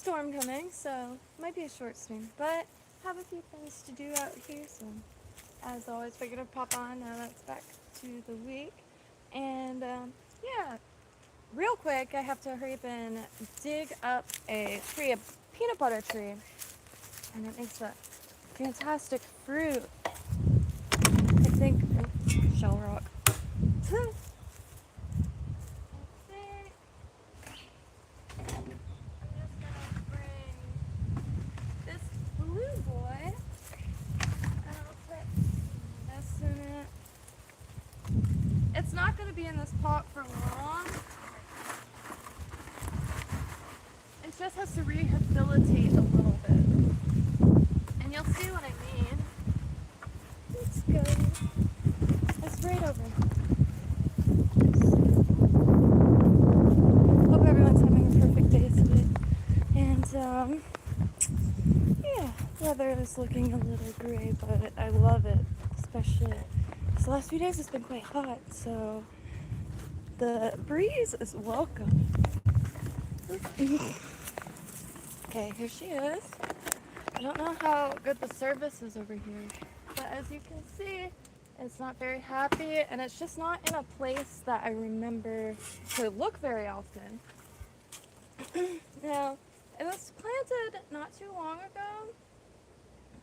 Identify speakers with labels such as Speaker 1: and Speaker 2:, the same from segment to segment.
Speaker 1: storm coming, so it might be a short stream, but have a few things to do out here, so as always, figured I'd pop on now that it's back to the week. And yeah, real quick, I have to hurry up and dig up a tree, a peanut butter tree, and it makes a fantastic fruit. I think, oh, shell rock. It's not going to be in this pot for long. It just has to rehabilitate a little bit. And you'll see what I mean. Let's go. It's right over. Hope everyone's having a perfect day today. And, yeah, weather is looking a little gray, but I love it, especially. The last few days it's been quite hot, so the breeze is welcome. Okay, here she is. I don't know how good the service is over here, but as you can see, it's not very happy, and it's just not in a place that I remember to look very often. Now, it was planted not too long ago,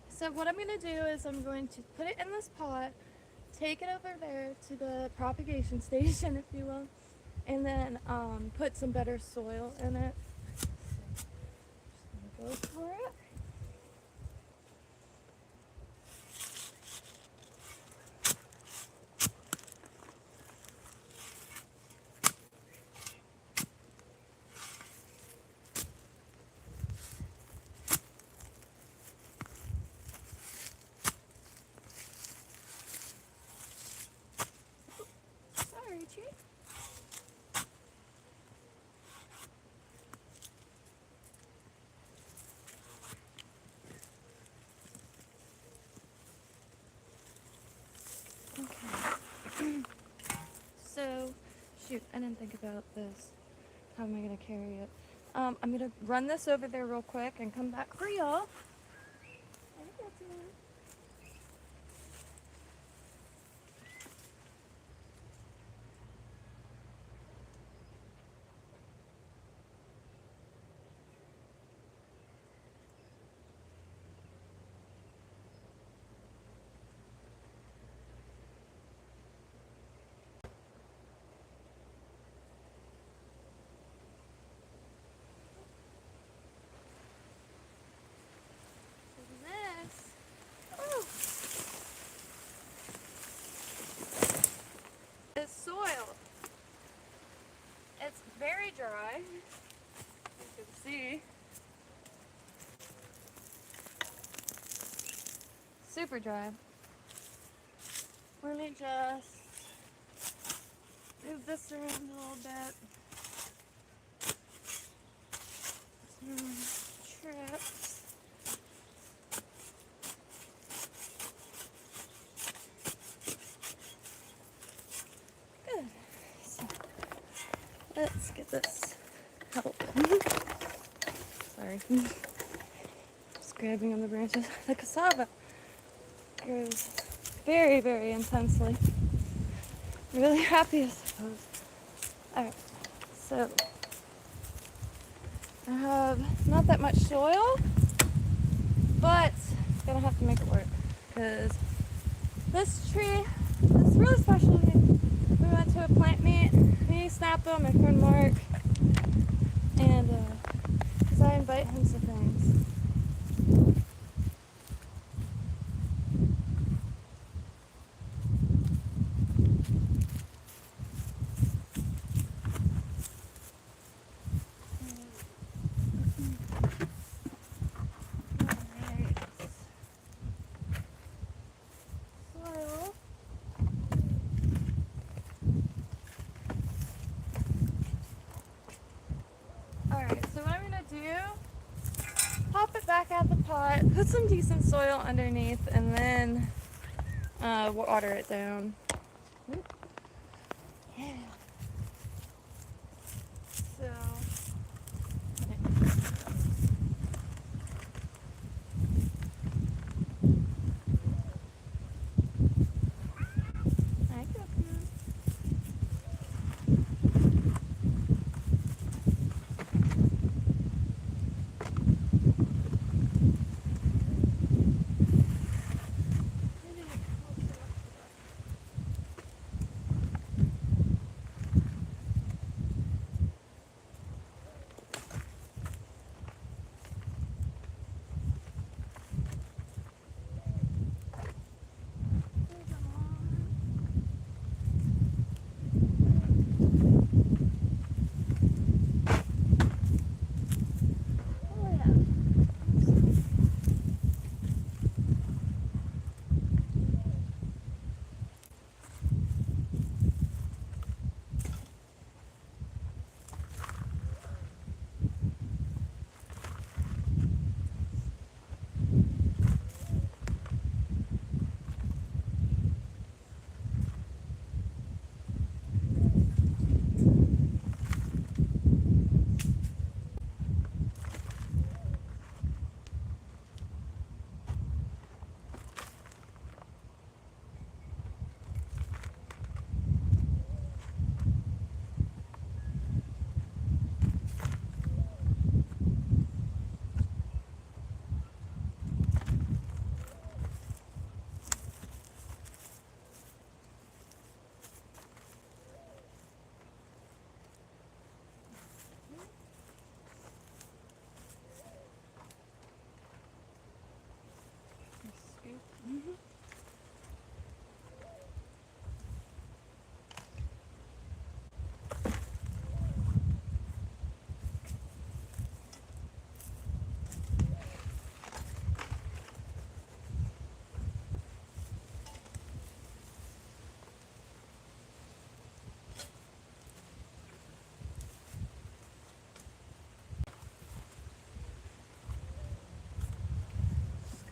Speaker 1: so what I'm going to do is I'm going to put it in this pot, take it over there to the propagation station, if you will, and then put some better soil in it. So, just gonna go for it. So, shoot, I didn't think about this. How am I going to carry it? I'm going to run this over there real quick and come back for y'all. Soil. It's very dry, as you can see. Super dry. Let me just move this around a little bit. Some trips. Let's get this help. Sorry. Just grabbing on the branches. The cassava grows very, very intensely. Really happy, I suppose. Alright, so I have not that much soil, but I'm gonna have to make it work because this tree is really special to me. We went to a plant meet. Me, Snappo, my friend Mark, and because I invite him to things. Back at the pot, put some decent soil underneath, and then water it down. Yeah. So,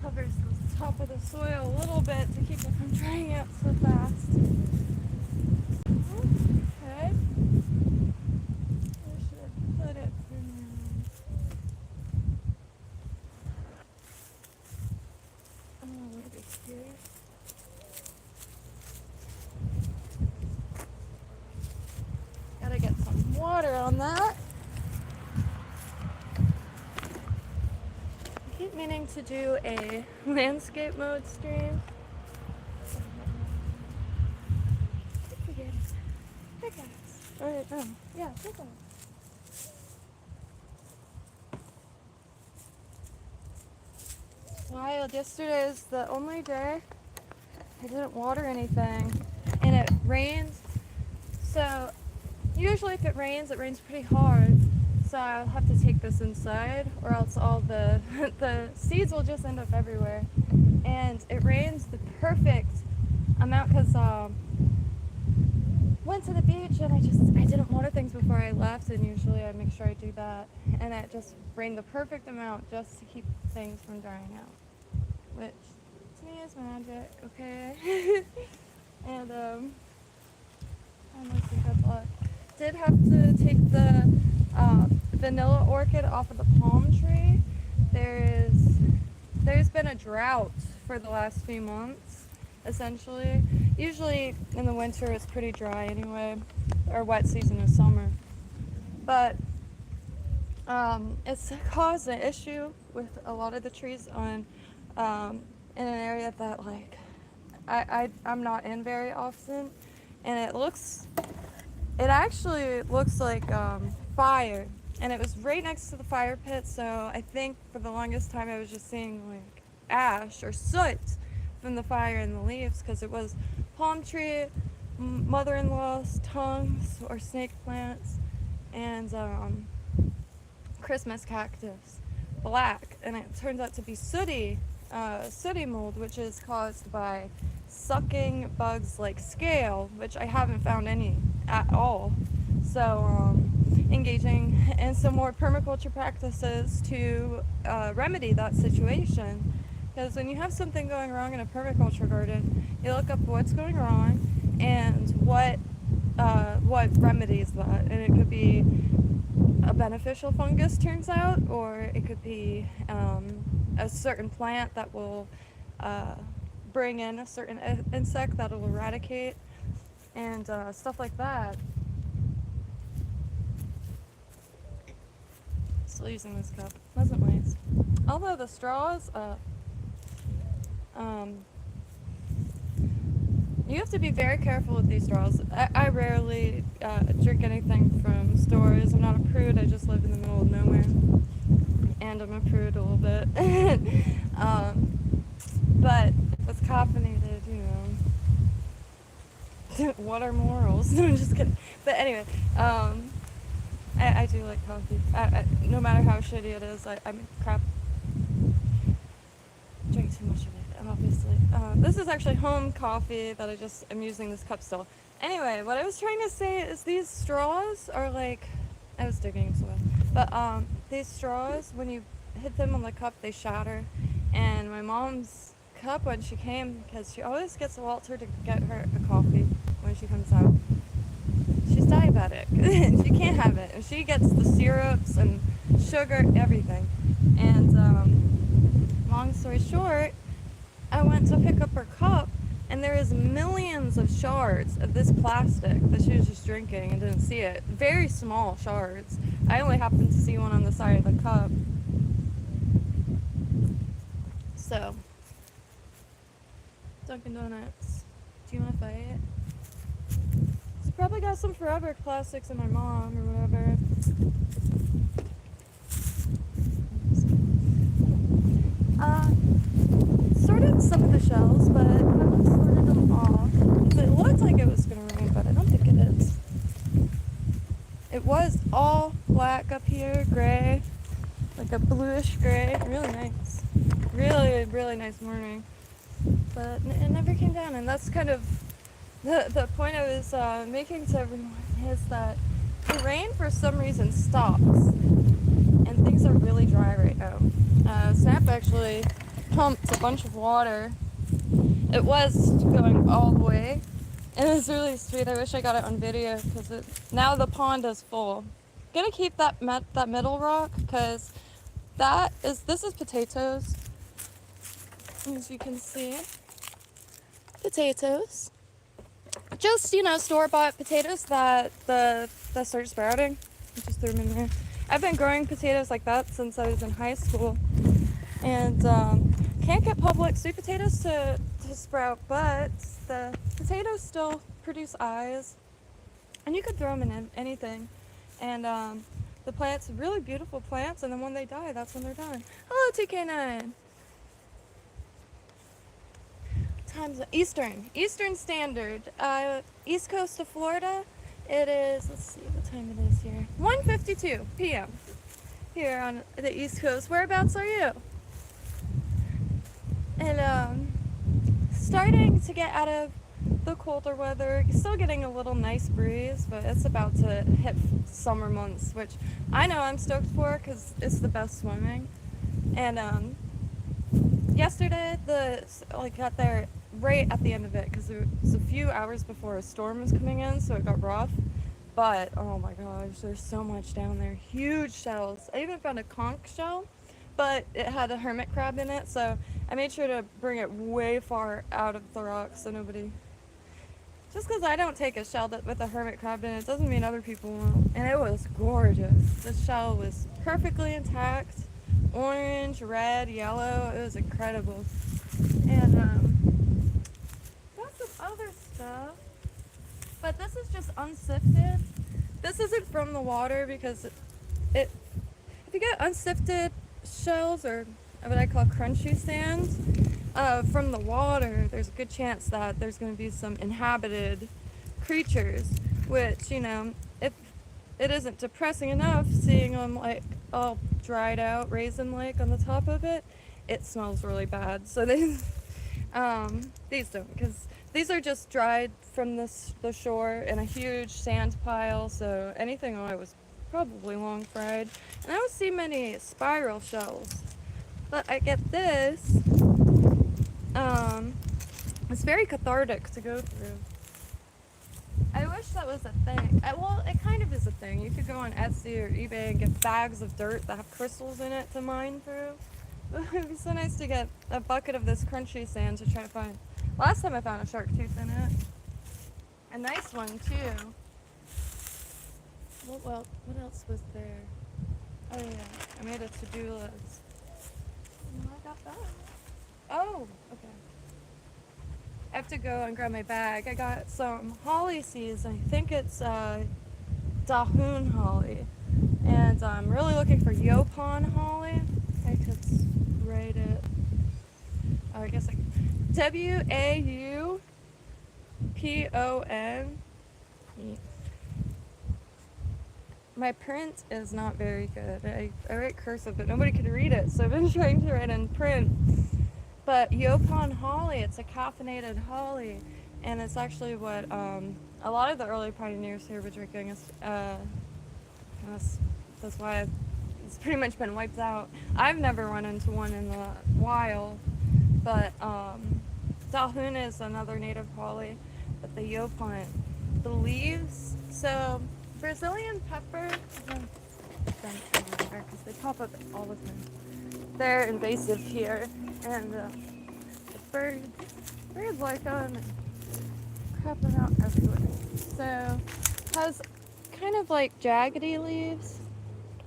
Speaker 1: covers the top of the soil a little bit to keep it from drying out so fast. Okay. Where should I put it for now? Oh, what do we do? Gotta get some water on that. I keep meaning to do a landscape mode stream. Keep forgetting. Pickaxe. Or no, yeah, pickaxe. Wild. Yesterday is the only day I didn't water anything, and it rained. So usually if it rains pretty hard. So I'll have to take this inside, or else all the the seeds will just end up everywhere. And it rains the perfect amount because went to the beach and I didn't water things before I left, and usually I make sure I do that. And it just rained the perfect amount just to keep things from drying out, which to me is magic. Okay. And I mostly good luck. Did have to take the vanilla orchid off of the palm tree. There's been a drought for the last few months, essentially. Usually in the winter it's pretty dry anyway, or wet season is summer. But it's caused an issue with a lot of the trees in an area that like I'm not in very often, and it actually looks like fire, and it was right next to the fire pit. So I think for the longest time I was just seeing like ash or soot from the fire in the leaves, because it was palm tree, mother-in-law's tongues or snake plants, and Christmas cactus, black, and it turns out to be sooty mold, which is caused by sucking bugs like scale, which I haven't found any at all. So engaging in some more permaculture practices to remedy that situation. Because when you have something going wrong in a permaculture garden, you look up what's going wrong and what remedies that. And it could be a beneficial fungus, turns out, or it could be a certain plant that will bring in a certain insect that will eradicate, and stuff like that. Still using this cup. Pleasant ways. Although the straws, you have to be very careful with these straws. I rarely drink anything from stores. I'm not a prude. I just live in the middle of nowhere, and I'm a prude a little bit. But if it's caffeinated, you know, what are morals? No, I'm just kidding. But anyway, I do like coffee. No matter how shitty it is, I mean, crap. Drink too much of it, obviously. This is actually home coffee that I'm using this cup still. Anyway, what I was trying to say is these straws are like, I was digging soil, but these straws, when you hit them on the cup, they shatter. And my mom's cup, when she came, because she always gets Walter to get her a coffee when she comes out. She's diabetic. She can't have it. And she gets the syrups and sugar, everything. And long story short, I went to pick up her cup, and there is millions of shards of this plastic that she was just drinking and didn't see it. Very small shards. I only happened to see one on the side of the cup. So, Dunkin' Donuts, do you want to fight? She's probably got some forever classics in my mom or whatever. Sorted some of the shells, but I haven't sorted them all. It looked like it was going to rain, but I don't think it is. It was all black up here, gray, like a bluish gray. Really nice. Really, really nice morning. But it never came down, and that's kind of the point I was making to everyone, is that the rain for some reason stops, and things are really dry right now. Snap actually pumped a bunch of water. It was going all the way. It was really sweet. I wish I got it on video because now the pond is full. Gonna keep that middle rock because this is potatoes. As you can see, potatoes. Just, you know, store-bought potatoes that start sprouting. I just threw them in there. I've been growing potatoes like that since I was in high school, and can't get public sweet potatoes to sprout, but the potatoes still produce eyes, and you could throw them in anything. And the plants, really beautiful plants, and then when they die, that's when they're done. Hello, TK9. Time's Eastern Standard. East coast of Florida. It is, let's see what time it is here. 1:52 p.m. here on the East Coast. Whereabouts are you? And starting to get out of the colder weather. Still getting a little nice breeze, but it's about to hit summer months, which I know I'm stoked for because it's the best swimming. And yesterday, got there right at the end of it because it was a few hours before a storm was coming in, so it got rough. But oh my gosh, there's so much down there. Huge shells. I even found a conch shell, but it had a hermit crab in it, so I made sure to bring it way far out of the rocks so nobody. Just because I don't take a shell with a hermit crab in it doesn't mean other people won't. And it was gorgeous. The shell was perfectly intact. Orange, red, yellow. It was incredible. And got some other stuff. But this is just unsifted. This isn't from the water because if you get unsifted shells, or what I call crunchy sand, from the water, there's a good chance that there's going to be some inhabited creatures, which, you know, if it isn't depressing enough seeing them like all dried out, raisin-like on the top of it, it smells really bad. So these don't, because these are just dried from the shore in a huge sand pile, so anything on it was probably long fried. And I don't see many spiral shells, but I get this. It's very cathartic to go through. I wish that was a thing. Well, it kind of is a thing. You could go on Etsy or eBay and get bags of dirt that have crystals in it to mine through. It would be so nice to get a bucket of this crunchy sand to try to find. Last time I found a shark tooth in it. A nice one, too. Well, what else was there? Oh, yeah. I made a to-do list. Oh, I got that. Oh, okay. I have to go and grab my bag. I got some holly seeds. I think it's Dahoon holly. And I'm really looking for Yopon holly. I could write it. Oh, I guess I could. Waupon. My print is not very good. I write cursive, but nobody could read it, so I've been trying to write in print. But Yopon holly, it's a caffeinated holly, and it's actually what a lot of the early pioneers here were drinking. That's why it's pretty much been wiped out. I've never run into one in the wild, but Dahoon is another native holly. But the Yopon, the leaves, so Brazilian pepper, because they pop up all the time. They're invasive here, and the birds like them and crap them out everywhere. So, has kind of like jaggedy leaves,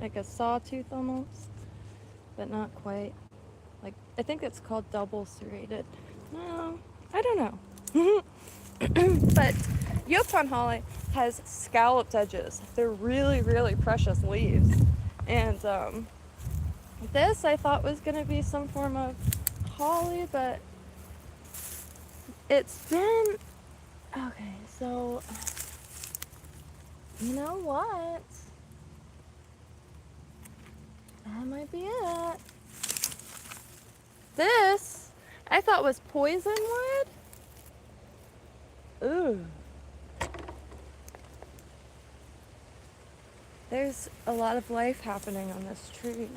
Speaker 1: like a sawtooth almost, but not quite. Like, I think it's called double serrated. No, I don't know. But Yopon holly has scalloped edges. They're really, really precious leaves. And this I thought was going to be some form of holly, but it's been... Okay, so... You know what? That might be it. This I thought was poison wood. Ooh. There's a lot of life happening on this tree.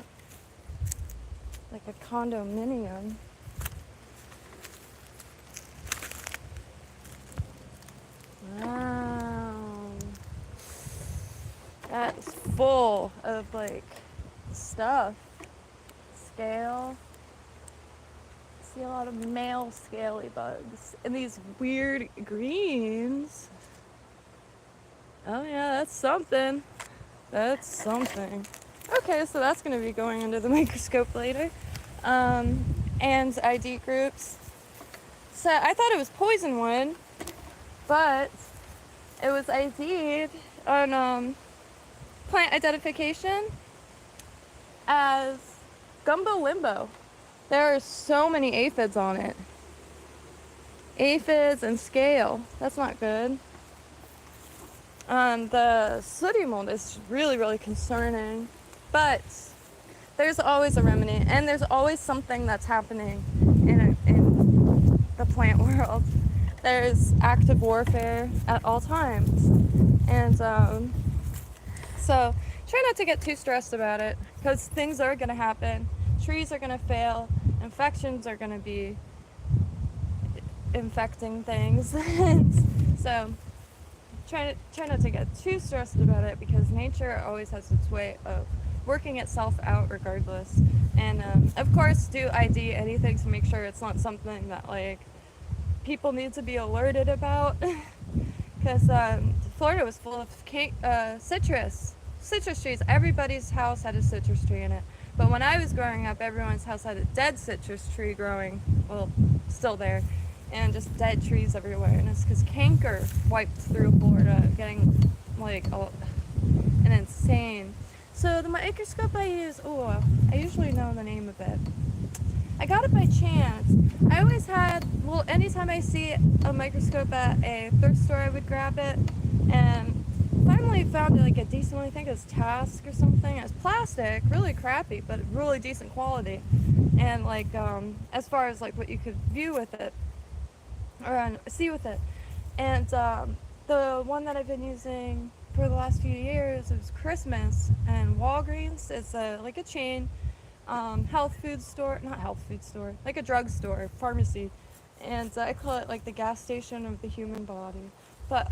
Speaker 1: Like a condominium. Wow. That's full of like stuff. Scale. See a lot of male scaly bugs. And these weird greens. Oh yeah, that's something. That's something. Okay, so that's going to be going under the microscope later. And ID groups. So I thought it was poisonwood, but it was ID'd on plant identification as gumbo limbo. There are so many aphids on it. Aphids and scale. That's not good. The sooty mold is really, really concerning. But there's always a remedy, and there's always something that's happening in the plant world. There's active warfare at all times. And so try not to get too stressed about it, because things are going to happen. Trees are going to fail. Infections are going to be infecting things. So try not to get too stressed about it, because nature always has its way of working itself out regardless. And of course, do ID anything to make sure it's not something that like people need to be alerted about. Because Florida was full of citrus trees. Everybody's house had a citrus tree in it. But when I was growing up, everyone's house had a dead citrus tree growing, well, still there, and just dead trees everywhere. And it's because canker wiped through Florida, getting like an insane. So the microscope I use, I usually know the name of it. I got it by chance. I always had, anytime I see a microscope at a thrift store, I would grab it. And finally found like a decent one. I think it was Task or something. It was plastic, really crappy, but really decent quality. And like, as far as like what you could view with it, or see with it. And the one that I've been using for the last few years, it was Christmas, and Walgreens. It's like a chain. Not health food store, like a drugstore, pharmacy, and I call it like the gas station of the human body. But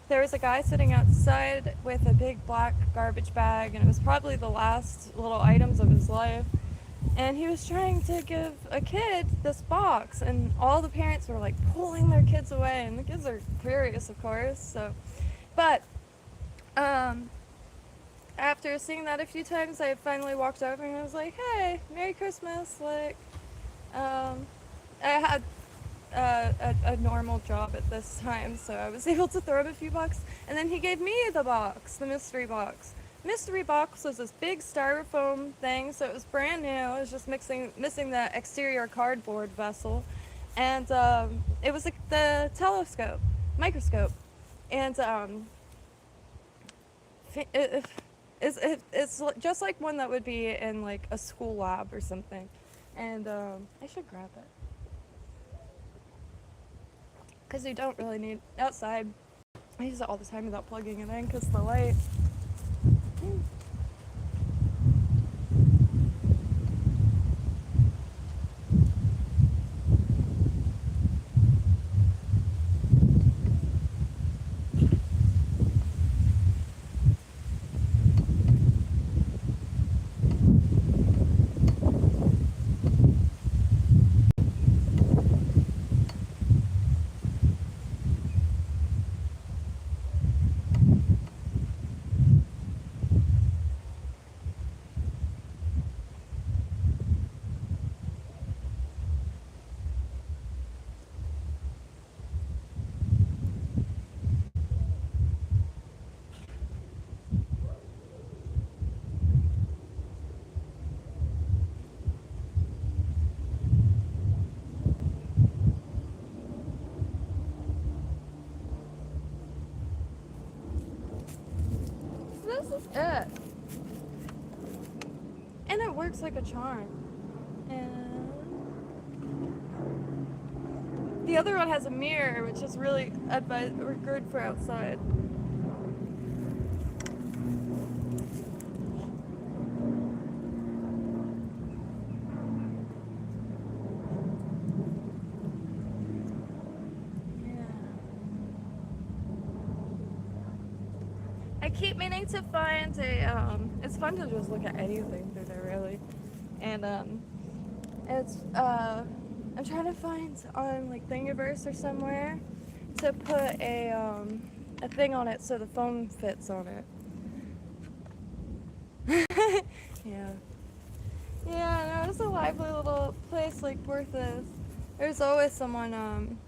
Speaker 1: there was a guy sitting outside with a big black garbage bag, and it was probably the last little items of his life. And he was trying to give a kid this box, and all the parents were like pulling their kids away, and the kids are furious, of course. So, but after seeing that a few times, I finally walked over and I was like, "Hey, Merry Christmas!" Like, I had a normal job at this time, so I was able to throw him a few bucks. And then he gave me the box, the mystery box. Mystery box was this big styrofoam thing, so it was brand new. It was just missing the exterior cardboard vessel, and it was like the microscope, and it's just like one that would be in like a school lab or something. And I should grab it, because you don't really need outside. I use it all the time without plugging it in because the light. This is it. And it works like a charm. And the other one has a mirror, which is really good for outside. Yeah. keep meaning to find it's fun to just look at anything through there, really. And, I'm trying to find on, like, Thingiverse or somewhere to put a thing on it so the phone fits on it. Yeah. Yeah, no, it's a lively little place like Worth is. There's always someone,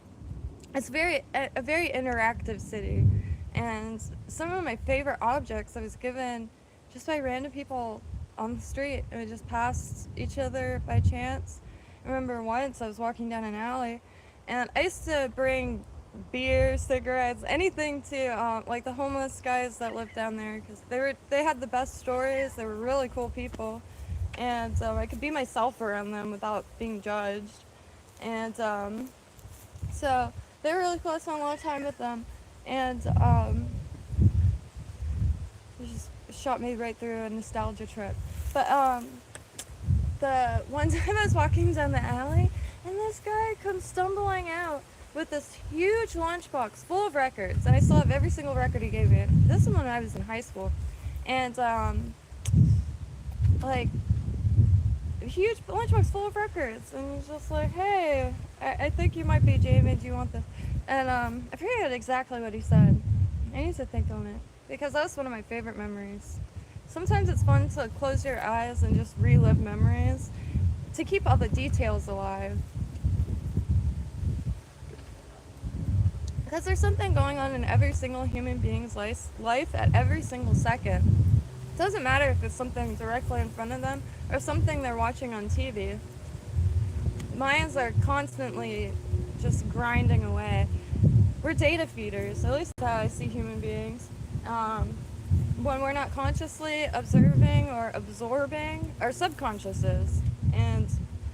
Speaker 1: it's a very interactive city. And some of my favorite objects I was given just by random people on the street. And we just passed each other by chance. I remember once I was walking down an alley, and I used to bring beer, cigarettes, anything to like the homeless guys that lived down there, because they had the best stories. They were really cool people, and I could be myself around them without being judged. And so they were really cool. I spent a lot of time with them, and it just shot me right through a nostalgia trip. But the one time I was walking down the alley, and this guy comes stumbling out with this huge lunchbox full of records, and I still have every single record he gave me. This is when I was in high school, and like a huge lunchbox full of records, and he's just like, "Hey, I think you might be Jaime. Do you want this?" And I forget exactly what he said. I need to think on it, because that's one of my favorite memories. Sometimes it's fun to close your eyes and just relive memories to keep all the details alive. Because there's something going on in every single human being's life at every single second. It doesn't matter if it's something directly in front of them or something they're watching on TV. Minds are constantly just grinding away. We're data feeders, at least that's how I see human beings. When we're not consciously observing or absorbing, our subconscious is. And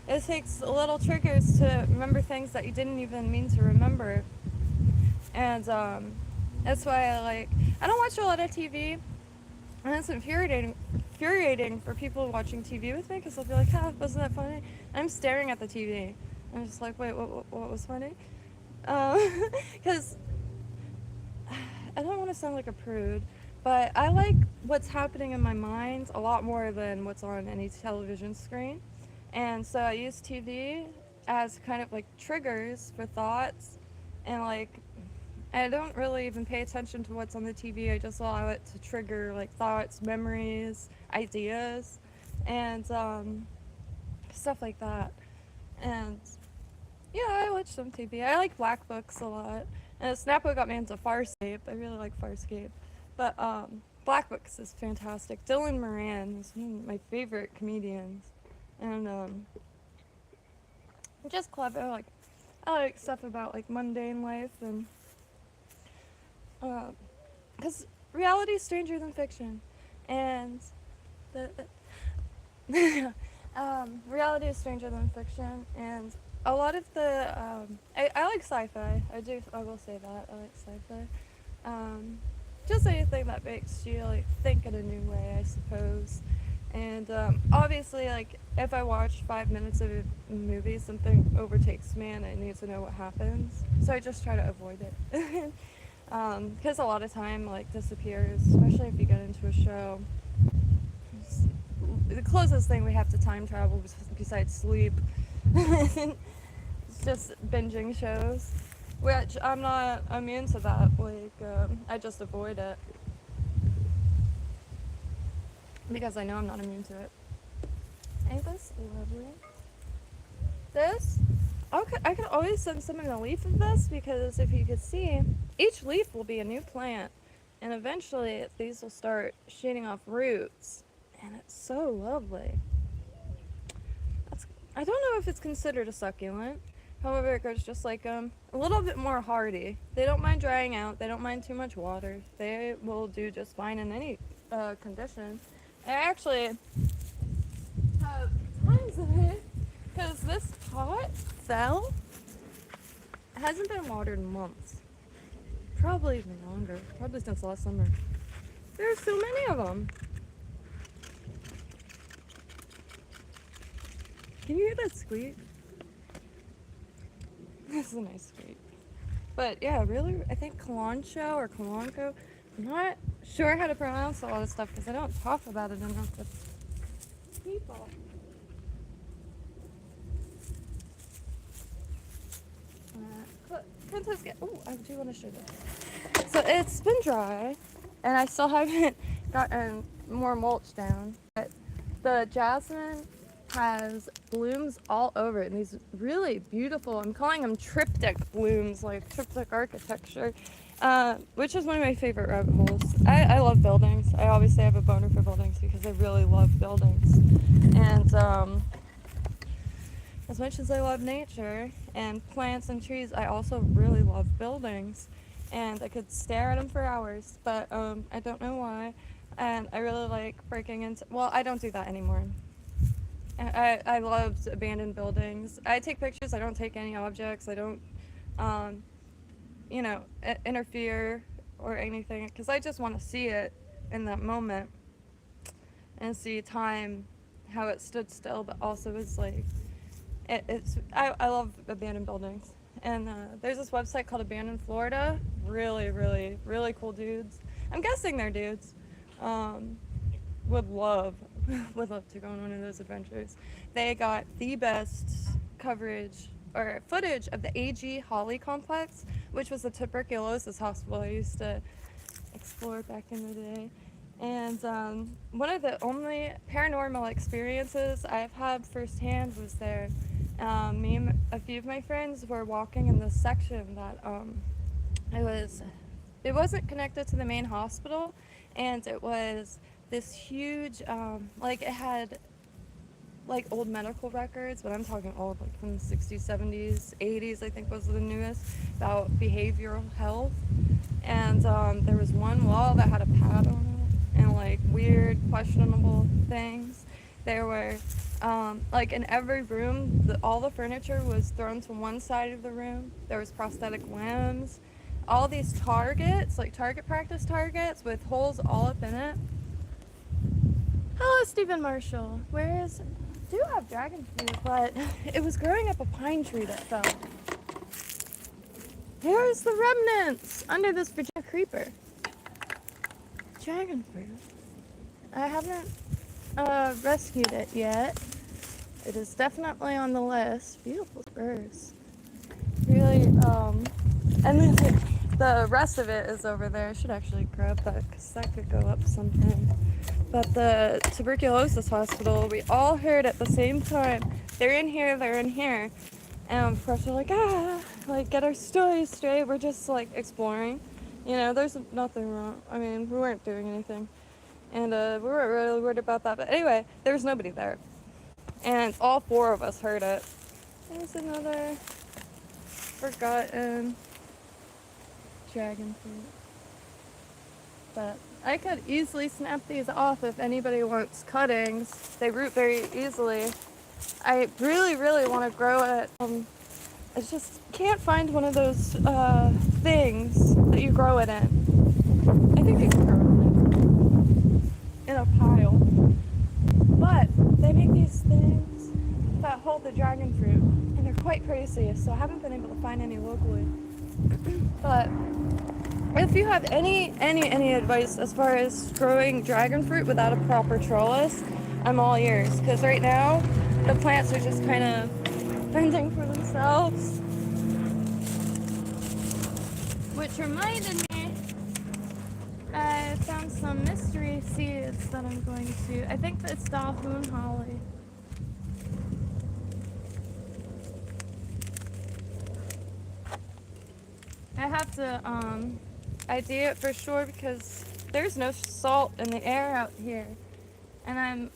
Speaker 1: it takes little triggers to remember things that you didn't even mean to remember. And that's why I don't watch a lot of TV. And it's infuriating for people watching TV with me, because they'll be like, "Ah, wasn't that funny?" And I'm staring at the TV. I'm just like, "Wait, what was funny?" Because I don't want to sound like a prude, but I like what's happening in my mind a lot more than what's on any television screen. And so I use TV as kind of like triggers for thoughts, and like I don't really even pay attention to what's on the TV. I just allow it to trigger like thoughts, memories, ideas, and stuff like that. And yeah, I watch some TV. I like Black Books a lot. And Snappo got me into Farscape. I really like Farscape. But Black Books is fantastic. Dylan Moran is one of my favorite comedians. And just clever. I like stuff about like mundane life, and because reality is stranger than fiction, and reality is stranger than fiction, and a lot of the I like sci-fi. I will say that I like sci-fi. Just anything that makes you like think in a new way, I suppose. And obviously, like if I watch 5 minutes of a movie, something overtakes me, and I need to know what happens. So I just try to avoid it. Because a lot of time like disappears, especially if you get into a show. The closest thing we have to time travel besides sleep is just binging shows, which I'm not immune to that. I just avoid it because I know I'm not immune to it. Ain't this lovely? This? I could always send someone a leaf of this, because if you could see, each leaf will be a new plant, and eventually these will start shooting off roots, and it's so lovely. I don't know if it's considered a succulent. However, it grows just like a little bit more hardy. They don't mind drying out. They don't mind too much water. They will do just fine in any condition. I actually have tons of it, because this pot fell. It hasn't been watered in months. Probably even longer. Probably since last summer. There's so many of them. Can you hear that squeak? This is a nice squeak. But yeah, really, I think KYNTO or KYNTO, I'm not sure how to pronounce a lot of stuff because I don't talk about it enough with people. Oh, I do want to show this. So it's been dry, and I still haven't gotten more mulch down. But the jasmine has blooms all over it, and these really beautiful, I'm calling them triptych blooms, like triptych architecture, which is one of my favorite rabbit holes. I love buildings. I always say I have a boner for buildings because I really love buildings. And as much as I love nature and plants and trees, I also really love buildings. And I could stare at them for hours, but I don't know why. And I really like breaking into, well, I don't do that anymore. I loved abandoned buildings. I take pictures, I don't take any objects, I don't, you know, interfere or anything, because I just want to see it in that moment and see time, how it stood still, but also is like, I love abandoned buildings. And there's this website called Abandoned Florida. Really, really, really cool dudes. I'm guessing they're dudes. Would love to go on one of those adventures. They got the best coverage or footage of the AG Holly complex, which was a tuberculosis hospital I used to explore back in the day. And one of the only paranormal experiences I've had firsthand was there. Me and a few of my friends were walking in this section that it wasn't connected to the main hospital, and it was this huge, like it had like old medical records, but I'm talking old, like from the 60s, 70s, 80s, I think was the newest, about behavioral health. And there was one wall that had a pad on it and like weird, questionable things. There were, like in every room, all the furniture was thrown to one side of the room. There was prosthetic limbs, all these targets, like target practice targets with holes all up in it. Hello, Stephen Marshall. Do have dragon fruit, but it was growing up a pine tree that fell. Here's the remnants under this Virginia creeper. Dragon fruit. I haven't rescued it yet. It is definitely on the list. Beautiful spurs. Really, and then the rest of it is over there. I should actually grab that because that could go up sometime. But the tuberculosis hospital, we all heard at the same time, they're in here, and of course we're like get our stories straight. We're just like exploring, you know, there's nothing wrong. I mean, we weren't doing anything, and we weren't really worried about that. But anyway, there was nobody there, and all four of us heard it. There's another forgotten dragon fruit. But I could easily snap these off if anybody wants cuttings. They root very easily. I really, really want to grow it. I just can't find one of those things that you grow it in. I think you can grow it in a pile. But they make these things that hold the dragon fruit, and they're quite pricey, so I haven't been able to find any locally. But if you have any advice as far as growing dragon fruit without a proper trellis, I'm all ears. Because right now, the plants are just kind of fending for themselves. Which reminded me, I found some mystery seeds that I'm going to, I think it's Dalhoon Holly. I have to, ID it for sure because there's no salt in the air out here, and I'm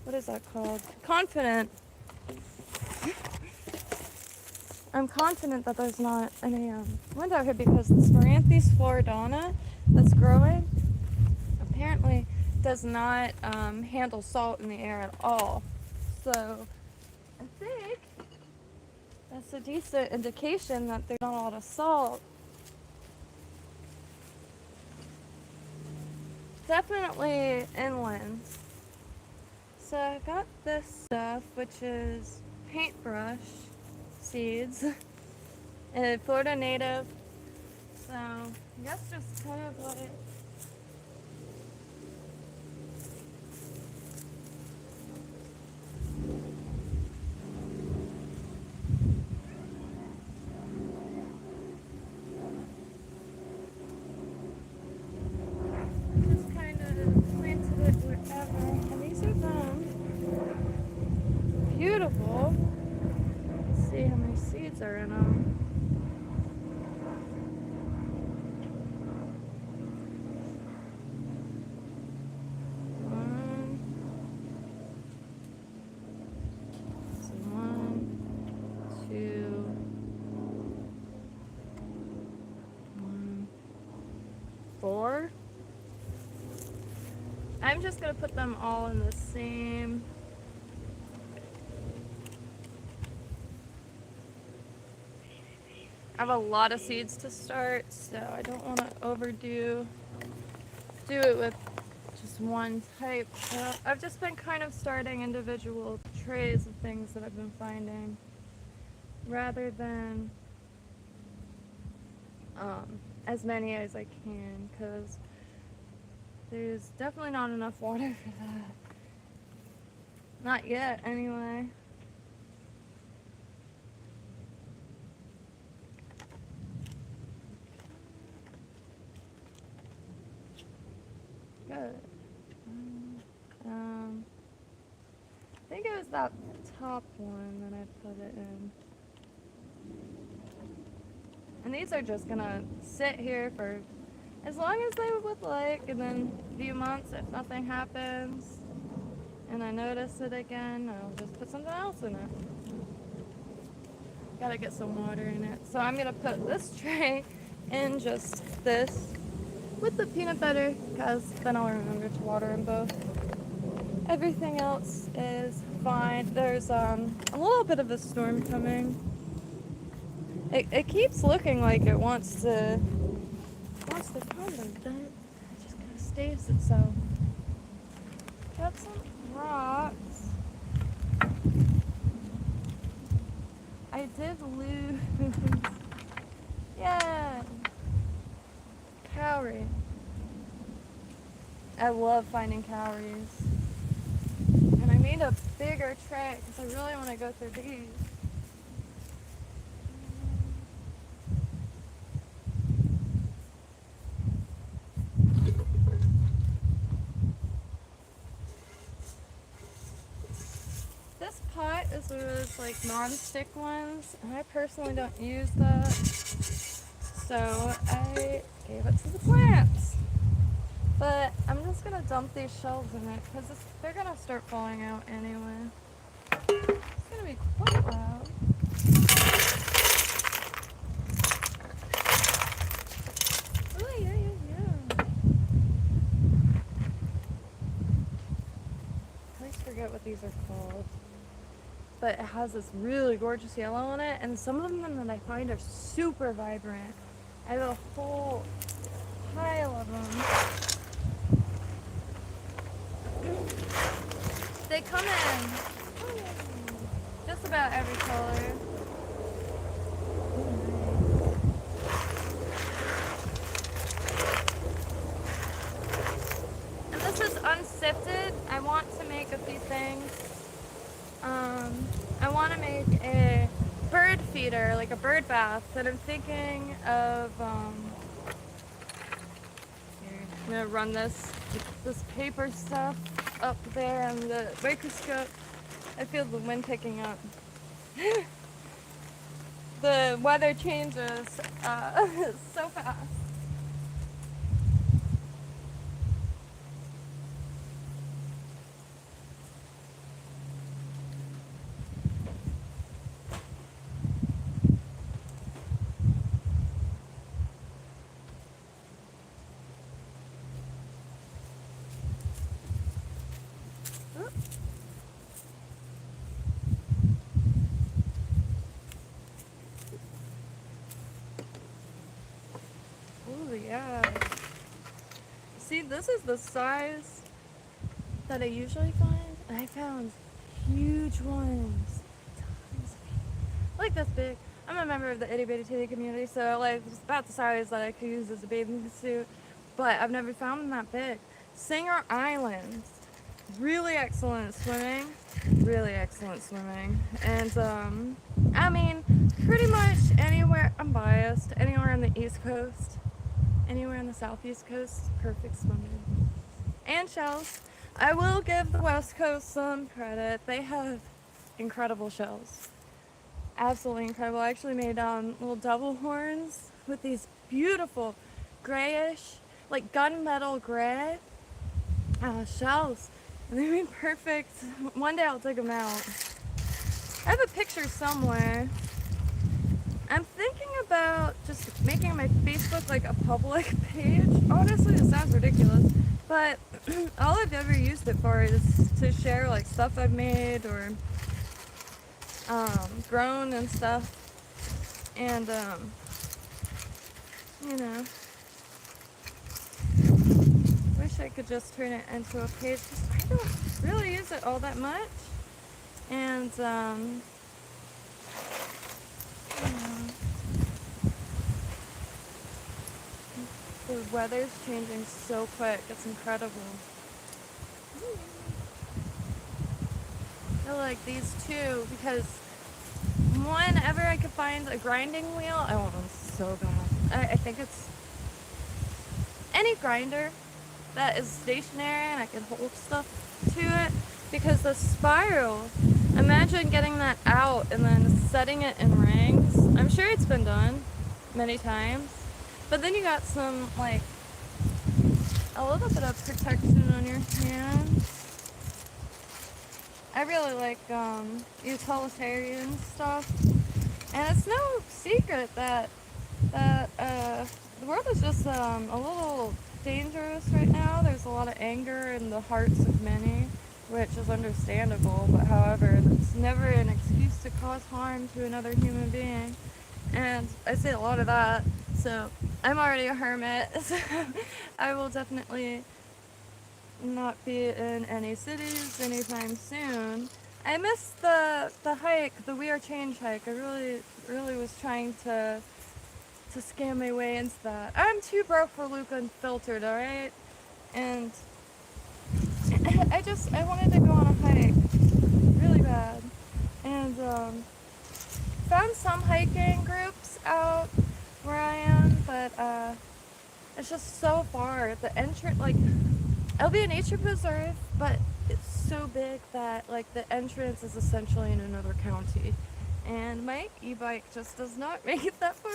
Speaker 1: what is that called? Confident. I'm confident that there's not any wind out here because the Smyranthes floridana that's growing apparently does not handle salt in the air at all. So I think that's a decent indication that there's not a lot of salt. Definitely inland. So I got this stuff, which is paintbrush seeds, and Florida native. So So I guess just kind of like just kind of planted it wherever. And these are them. Beautiful. Let's see how many seeds are in them. Four. I'm just gonna put them all in the same. I have a lot of seeds to start, so I don't want to overdo it with just one type. So I've just been kind of starting individual trays of things that I've been finding, rather than as many as I can, because there's definitely not enough water for that. Not yet, anyway. Good. I think it was that top one that I put it in. And these are just gonna sit here for as long as they would like, and then a few months, if nothing happens and I notice it again, I'll just put something else in it. Gotta get some water in it. So I'm gonna put this tray in just this with the peanut butter, because then I'll remember to water them both. Everything else is fine. There's a little bit of a storm coming. It keeps looking like it wants to come, but then it just kind of stays itself. Got some rocks. I did lose. Yeah. Cowrie. I love finding cowries. And I made a bigger tray because I really want to go through these. This pot is one of those like non-stick ones, and I personally don't use that. So I gave it to the plants. But I'm just going to dump these shells in it because they're going to start falling out anyway. It's going to be quite loud. Oh, yeah. I always forget what these are called. But it has this really gorgeous yellow on it, and some of them that I find are super vibrant. I have a whole pile of them. They come in just about every color. And this is unsifted. I want to make a few things. I want to make a bird feeder, like a bird bath, that I'm thinking of, here, I'm going to run this paper stuff up there on the microscope. I feel the wind picking up. The weather changes so fast. Oh yeah. See, this is the size that I usually find, and I found huge ones. Tons. Like this big. I'm a member of the itty bitty titty community, so like it's about the size that I could use as a bathing suit, but I've never found them that big. Singer Islands, really excellent swimming, and I mean, pretty much anywhere. I'm biased. Anywhere on the East Coast, anywhere on the Southeast Coast, perfect swimming. And shells. I will give the West Coast some credit. They have incredible shells. Absolutely incredible. I actually made little devil horns with these beautiful grayish, like gunmetal gray shells. And they made perfect. One day I'll dig them out. I have a picture somewhere. I'm thinking about just making my Facebook like a public page. Honestly, it sounds ridiculous, but all I've ever used it for is to share like stuff I've made or grown and stuff. And you know, wish I could just turn it into a page because I don't really use it all that much. And you know, the weather's changing so quick. It's incredible. I like these two because whenever I could find a grinding wheel, I want one so bad. I think it's any grinder that is stationary and I can hold stuff to it, because the spiral, imagine getting that out and then setting it in rings. I'm sure it's been done many times, but then you got some like a little bit of protection on your hands. I really like utilitarian stuff, and it's no secret that the world is just a little dangerous right now. There's a lot of anger in the hearts of many, which is understandable, but however, it's never an excuse to cause harm to another human being. And I say a lot of that, so I'm already a hermit, so I will definitely not be in any cities anytime soon. I missed the hike, the We Are Change hike. I really was trying to scam my way into that. I'm too broke for Luca Unfiltered, alright? And I wanted to go on a hike really bad. And found some hiking groups out where I am, but it's just so far. The entrance, like, it'll be a nature preserve, but it's so big that like the entrance is essentially in another county, and my e-bike just does not make it that far.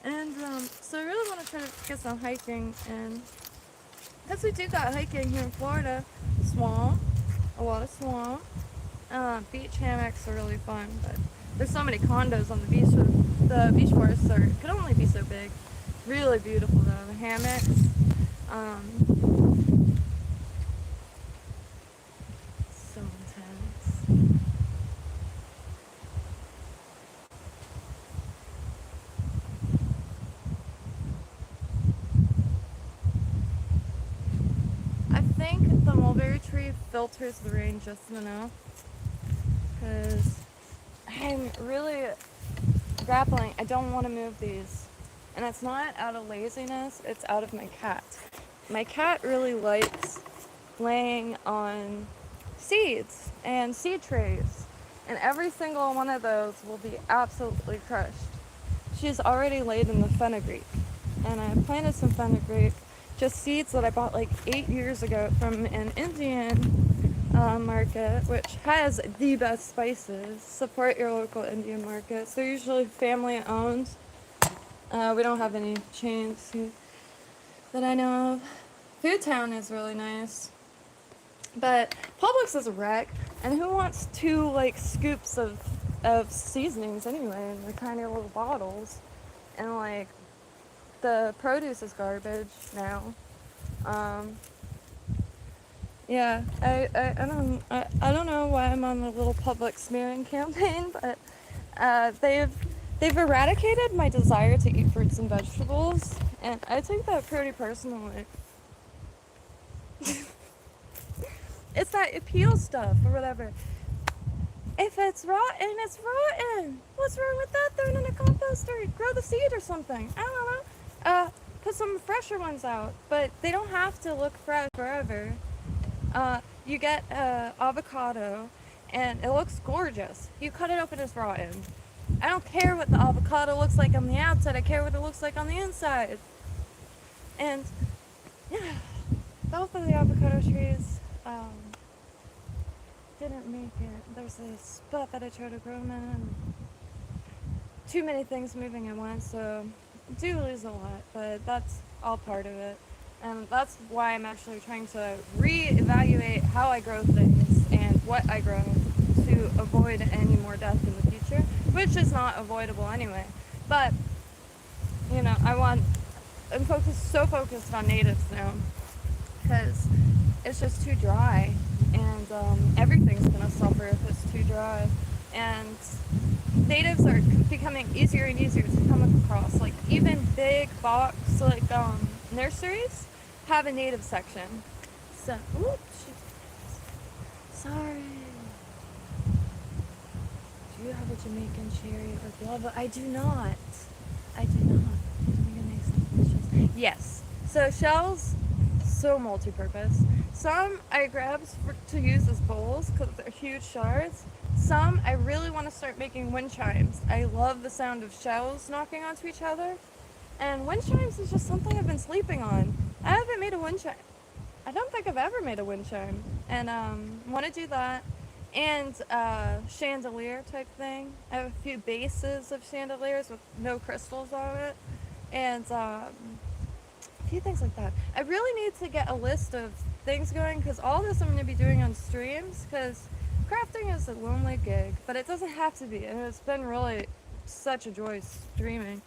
Speaker 1: And so I really want to try to get some hiking, and because we do got hiking here in Florida, swamp, a lot of swamp. Beach hammocks are really fun, but there's so many condos on the beach. The beach forests could only be so big. Really beautiful though, the hammocks. So intense. I think the mulberry tree filters the rain just enough, because I'm really grappling. I don't want to move these. And it's not out of laziness, it's out of my cat. My cat really likes laying on seeds and seed trays. And every single one of those will be absolutely crushed. She's already laid in the fenugreek. And I planted some fenugreek, just seeds that I bought like 8 years ago from an Indian market, which has the best spices. Support your local Indian markets. They're usually family owned. We don't have any chains that I know of. Food Town is really nice, but Publix is a wreck. And who wants 2 like scoops of seasonings anyway in their tiny little bottles? And like the produce is garbage now. Yeah, I don't know why I'm on the little Publix smearing campaign, but they've eradicated my desire to eat fruits and vegetables, and I take that pretty personally. It's that appeal stuff or whatever. If it's rotten, it's rotten. What's wrong with that? Throw it in a composter, grow the seed or something. I don't know. Put some fresher ones out, but they don't have to look fresh forever. You get avocado, and it looks gorgeous. You cut it open, it's rotten. I don't care what the avocado looks like on the outside. I care what it looks like on the inside. And yeah, both of the avocado trees didn't make it. There's this spot that I tried to grow them in, and too many things moving at once, so I do lose a lot, but that's all part of it. And that's why I'm actually trying to reevaluate how I grow things and what I grow to avoid any more death in the future, which is not avoidable anyway. But, you know, I'm so focused on natives now, because it's just too dry, and everything's going to suffer if it's too dry. And natives are becoming easier and easier to come across. Like, even big box, like, nurseries have a native section. So, oops, sorry. Do you have a Jamaican cherry or guava? I do not. Yes. So shells, so multi-purpose. Some I grabbed to use as bowls because they're huge shards. Some I really want to start making wind chimes. I love the sound of shells knocking onto each other. And wind chimes is just something I've been sleeping on. I haven't made a wind chime. I don't think I've ever made a wind chime. And want to do that. And chandelier type thing. I have a few bases of chandeliers with no crystals on it. And a few things like that. I really need to get a list of things going, because all this I'm going to be doing on streams, because crafting is a lonely gig, but it doesn't have to be, and it's been really such a joy streaming.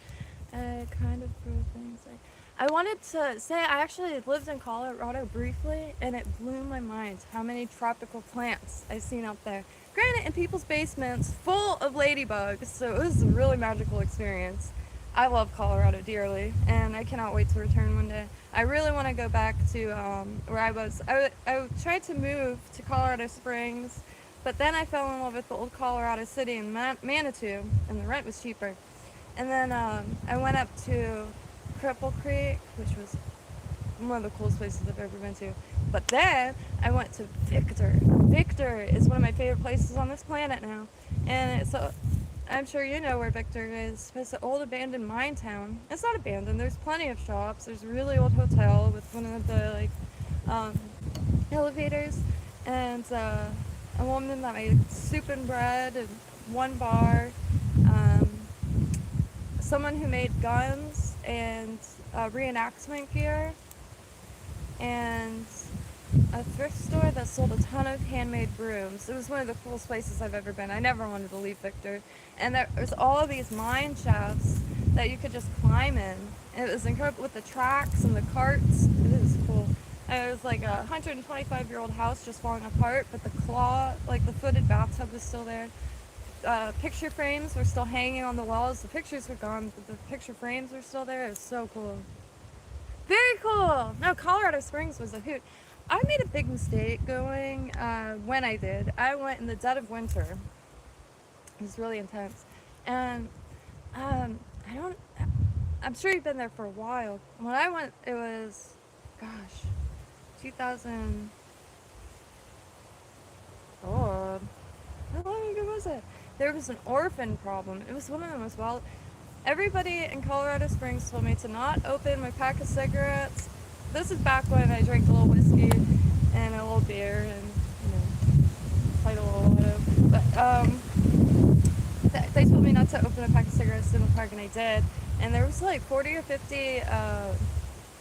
Speaker 1: I kind of grew things like, I wanted to say I actually lived in Colorado briefly, and it blew my mind how many tropical plants I've seen out there. Granted, in people's basements full of ladybugs, so it was a really magical experience. I love Colorado dearly, and I cannot wait to return one day. I really want to go back to where I was. I tried to move to Colorado Springs, but then I fell in love with the old Colorado City in Manitou, and the rent was cheaper. And then I went up to Cripple Creek, which was one of the coolest places I've ever been to. But then I went to Victor. Victor is one of my favorite places on this planet now. And it's I'm sure you know where Victor is. It's an old abandoned mine town. It's not abandoned. There's plenty of shops. There's a really old hotel with one of the elevators, and a woman that made soup and bread, and one bar. Someone who made guns and reenactment gear, and a thrift store that sold a ton of handmade brooms. It was one of the coolest places I've ever been. I never wanted to leave Victor. And there was all of these mine shafts that you could just climb in. And it was incredible with the tracks and the carts. It was cool. And it was like a 125-year-old house just falling apart, but the the footed bathtub was still there. Picture frames were still hanging on the walls. The pictures were gone, but the picture frames were still there. It was so cool. Very cool! No, Colorado Springs was a hoot. I made a big mistake going when I did. I went in the dead of winter. It was really intense. And I'm sure you've been there for a while. When I went, it was, 2000. Oh, how long ago was it? There was an orphan problem. It was one of the most wild. Everybody in Colorado Springs told me to not open my pack of cigarettes. This is back when I drank a little whiskey and a little beer and, played a little Lotto. But they told me not to open a pack of cigarettes in the park, and I did. And there was like 40 or 50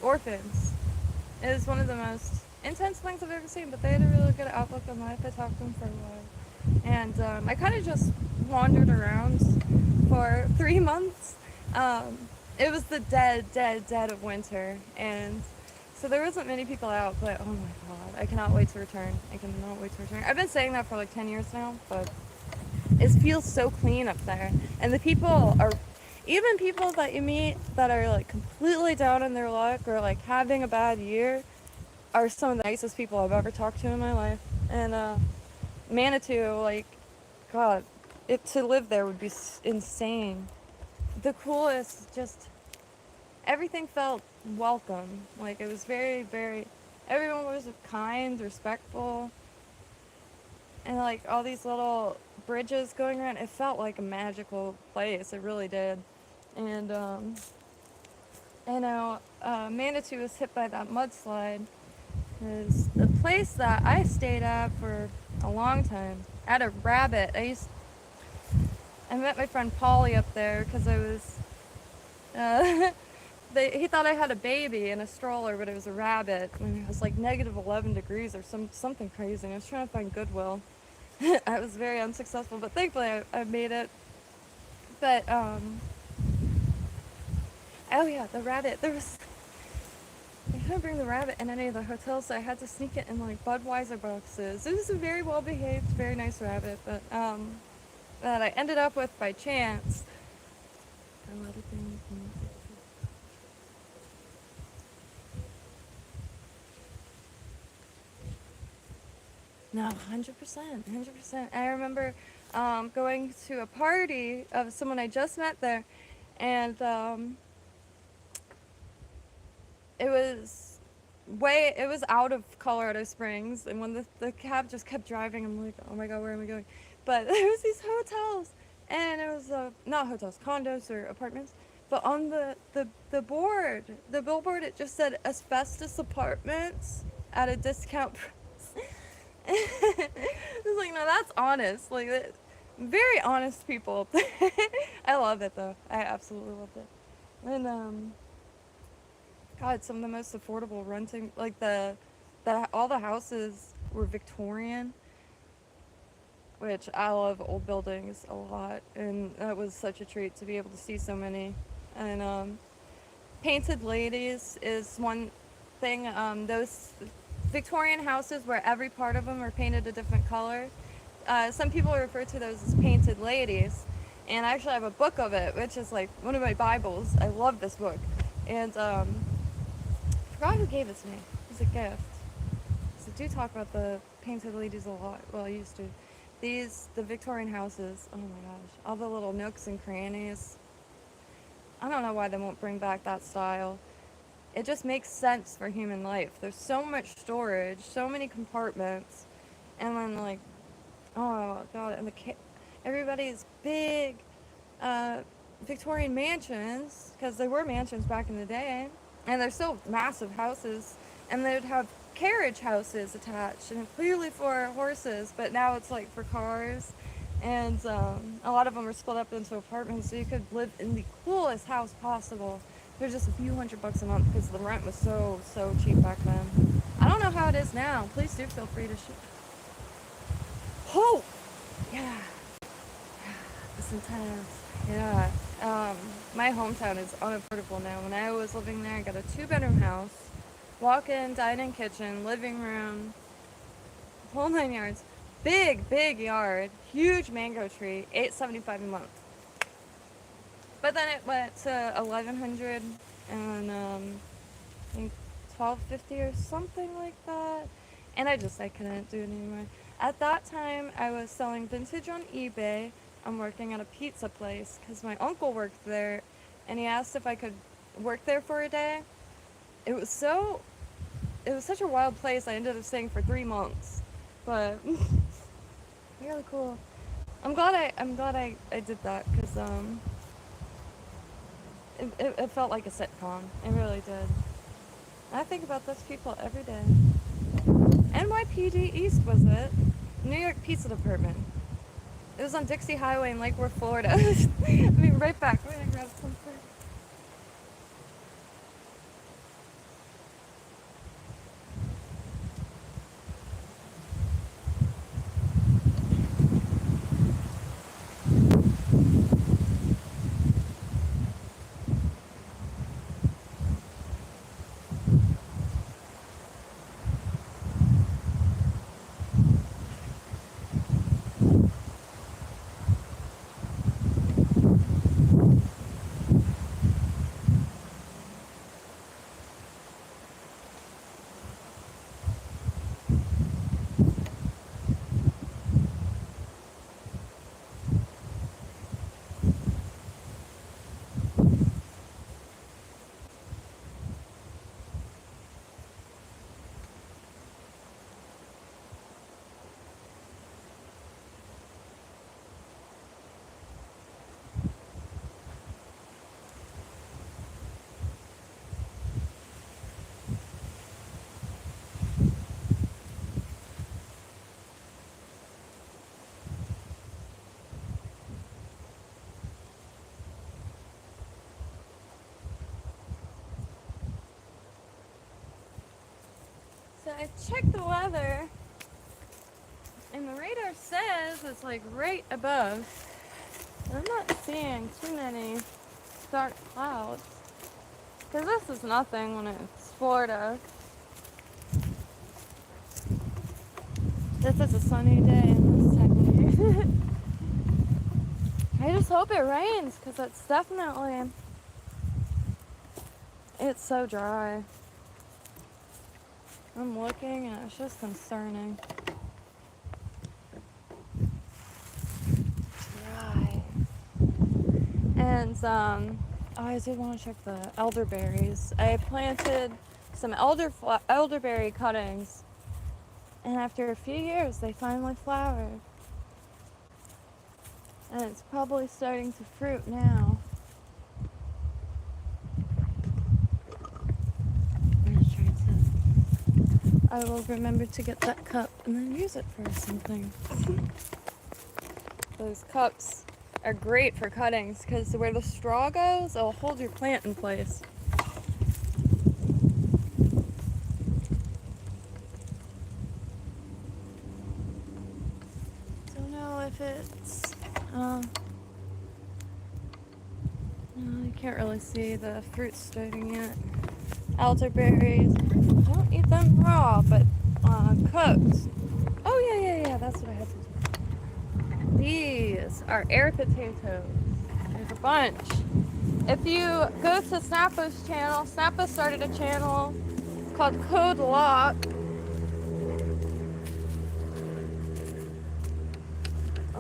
Speaker 1: orphans. It was one of the most intense things I've ever seen, but they had a really good outlook on life. I talked to them for a while. And I kind of just wandered around for 3 months. It was the dead of winter, and so there wasn't many people out, but oh my god, I cannot wait to return. I've been saying that for like 10 years now, but it feels so clean up there. And the people are, even people that you meet that are like completely down in their luck or like having a bad year, are some of the nicest people I've ever talked to in my life. And Manitou, like, God, to live there would be insane. The coolest, just everything felt welcome. Like, it was very, very, everyone was kind, respectful, and like all these little bridges going around, it felt like a magical place. It really did. And Manitou was hit by that mudslide. Because the place that I stayed at for a long time, I had a rabbit. I met my friend Polly up there because I was, he thought I had a baby in a stroller, but it was a rabbit, and it was like negative 11 degrees or something crazy. And I was trying to find Goodwill. I was very unsuccessful, but thankfully I made it. But oh yeah, the rabbit. I couldn't bring the rabbit in any of the hotels, so I had to sneak it in like Budweiser boxes. It was a very well behaved, very nice rabbit, but that I ended up with by chance. A lot of things. No, 100%, 100%. I remember going to a party of someone I just met there, and it was out of Colorado Springs, and when the cab just kept driving, I'm like, oh my god, where am I going? But there was these hotels, and it was not hotels, condos or apartments, but on the billboard, it just said asbestos apartments at a discount price. It was like, no, that's honest. Like, very honest people. I love it though. I absolutely loved it. And God, some of the most affordable renting, like all the houses were Victorian, which I love old buildings a lot, and that was such a treat to be able to see so many. And painted ladies is one thing. Those Victorian houses where every part of them are painted a different color. Some people refer to those as painted ladies, and I actually have a book of it, which is like one of my Bibles. I love this book, and I forgot who gave it to me. It was a gift. So I do talk about the painted ladies a lot. Well, I used to. The Victorian houses, oh my gosh, all the little nooks and crannies. I don't know why they won't bring back that style. It just makes sense for human life. There's so much storage, so many compartments, and then like, oh god, and everybody's big Victorian mansions, because they were mansions back in the day, and they're still massive houses, and they'd have carriage houses attached, and clearly for horses, but now it's like for cars, and a lot of them are split up into apartments, so you could live in the coolest house possible. They're just a few $100 a month because the rent was so cheap back then. I don't know how it is now. Please do feel free to shoot. Oh, yeah, it's intense. Yeah, my hometown is unaffordable now. When I was living there, I got a 2-bedroom house, walk-in, dine-in kitchen, living room, whole 9 yards. Big yard, huge mango tree, $875 a month. But then it went to $1,100 and I think $1,250 or something like that. And I couldn't do it anymore. At that time, I was selling vintage on eBay. I'm working at a pizza place because my uncle worked there, and he asked if I could work there for a day. It was such a wild place. I ended up staying for 3 months, but really cool. I'm glad I did that because it felt like a sitcom. It really did. I think about those people every day. NYPD East was it? New York Pizza Department. It was on Dixie Highway in Lake Worth, Florida. I'll be right back. We're gonna grab some food. I checked the weather, and the radar says it's like right above. I'm not seeing too many dark clouds, because this is nothing when it's Florida. This is a sunny day in this time of year. I just hope it rains, because it's definitely, it's so dry. I'm looking and it's just concerning. Dry. And oh, I did want to check the elderberries. I planted some elderberry cuttings, and after a few years they finally flowered. And it's probably starting to fruit now. I will remember to get that cup and then use it for something. Those cups are great for cuttings because where the straw goes, it'll hold your plant in place. Don't know if it's, no, you can't really see the fruit starting yet. Elderberries, don't eat them raw, but cooked. Oh yeah, that's what I had to do. These are air potatoes. There's a bunch. If you go to Snappa's channel, Snappa started a channel called Code Lock.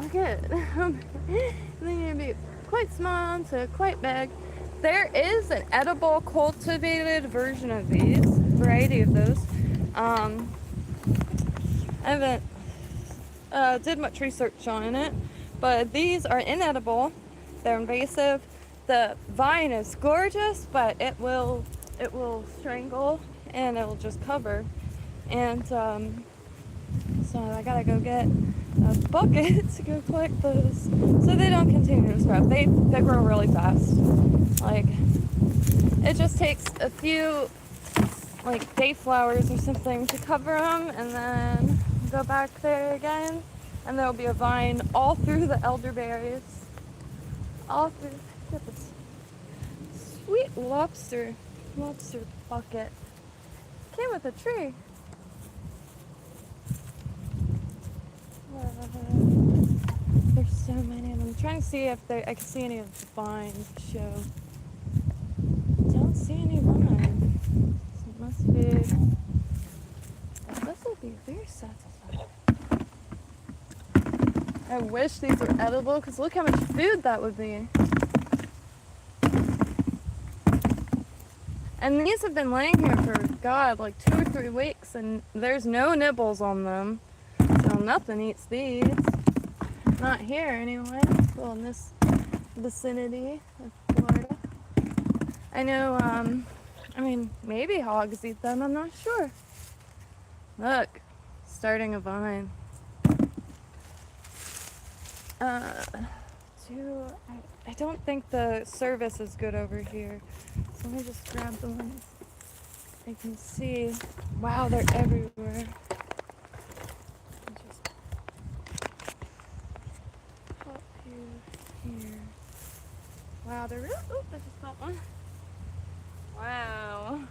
Speaker 1: Look at it. They're gonna be quite small to quite big. There is an edible cultivated version of these, variety of those. I haven't did much research on it, but these are inedible. They're invasive. The vine is gorgeous, but it will strangle and it will just cover. And so I gotta go get a bucket to go collect those so they don't continue to sprout. They grow really fast. Like, it just takes a few like day flowers or something to cover them, and then go back there again, and there'll be a vine all through the elderberries, all through. Look at this sweet lobster bucket. Came with a tree. There's so many of them. I'm trying to see if I can see any of the vines show. Don't see any vines. So it must be. This will be very satisfying. I wish these were edible, because look how much food that would be. And these have been laying here for, God, like 2 or 3 weeks, and there's no nibbles on them. So nothing eats these. Not here, anyway. Well, in this vicinity of Florida. I know, I mean, maybe hogs eat them, I'm not sure. Look, starting a vine. I don't think the service is good over here. So let me just grab the ones I can see. Wow, they're everywhere. Just pop you here. Wow, they're real. Oh, I just got one. Wow.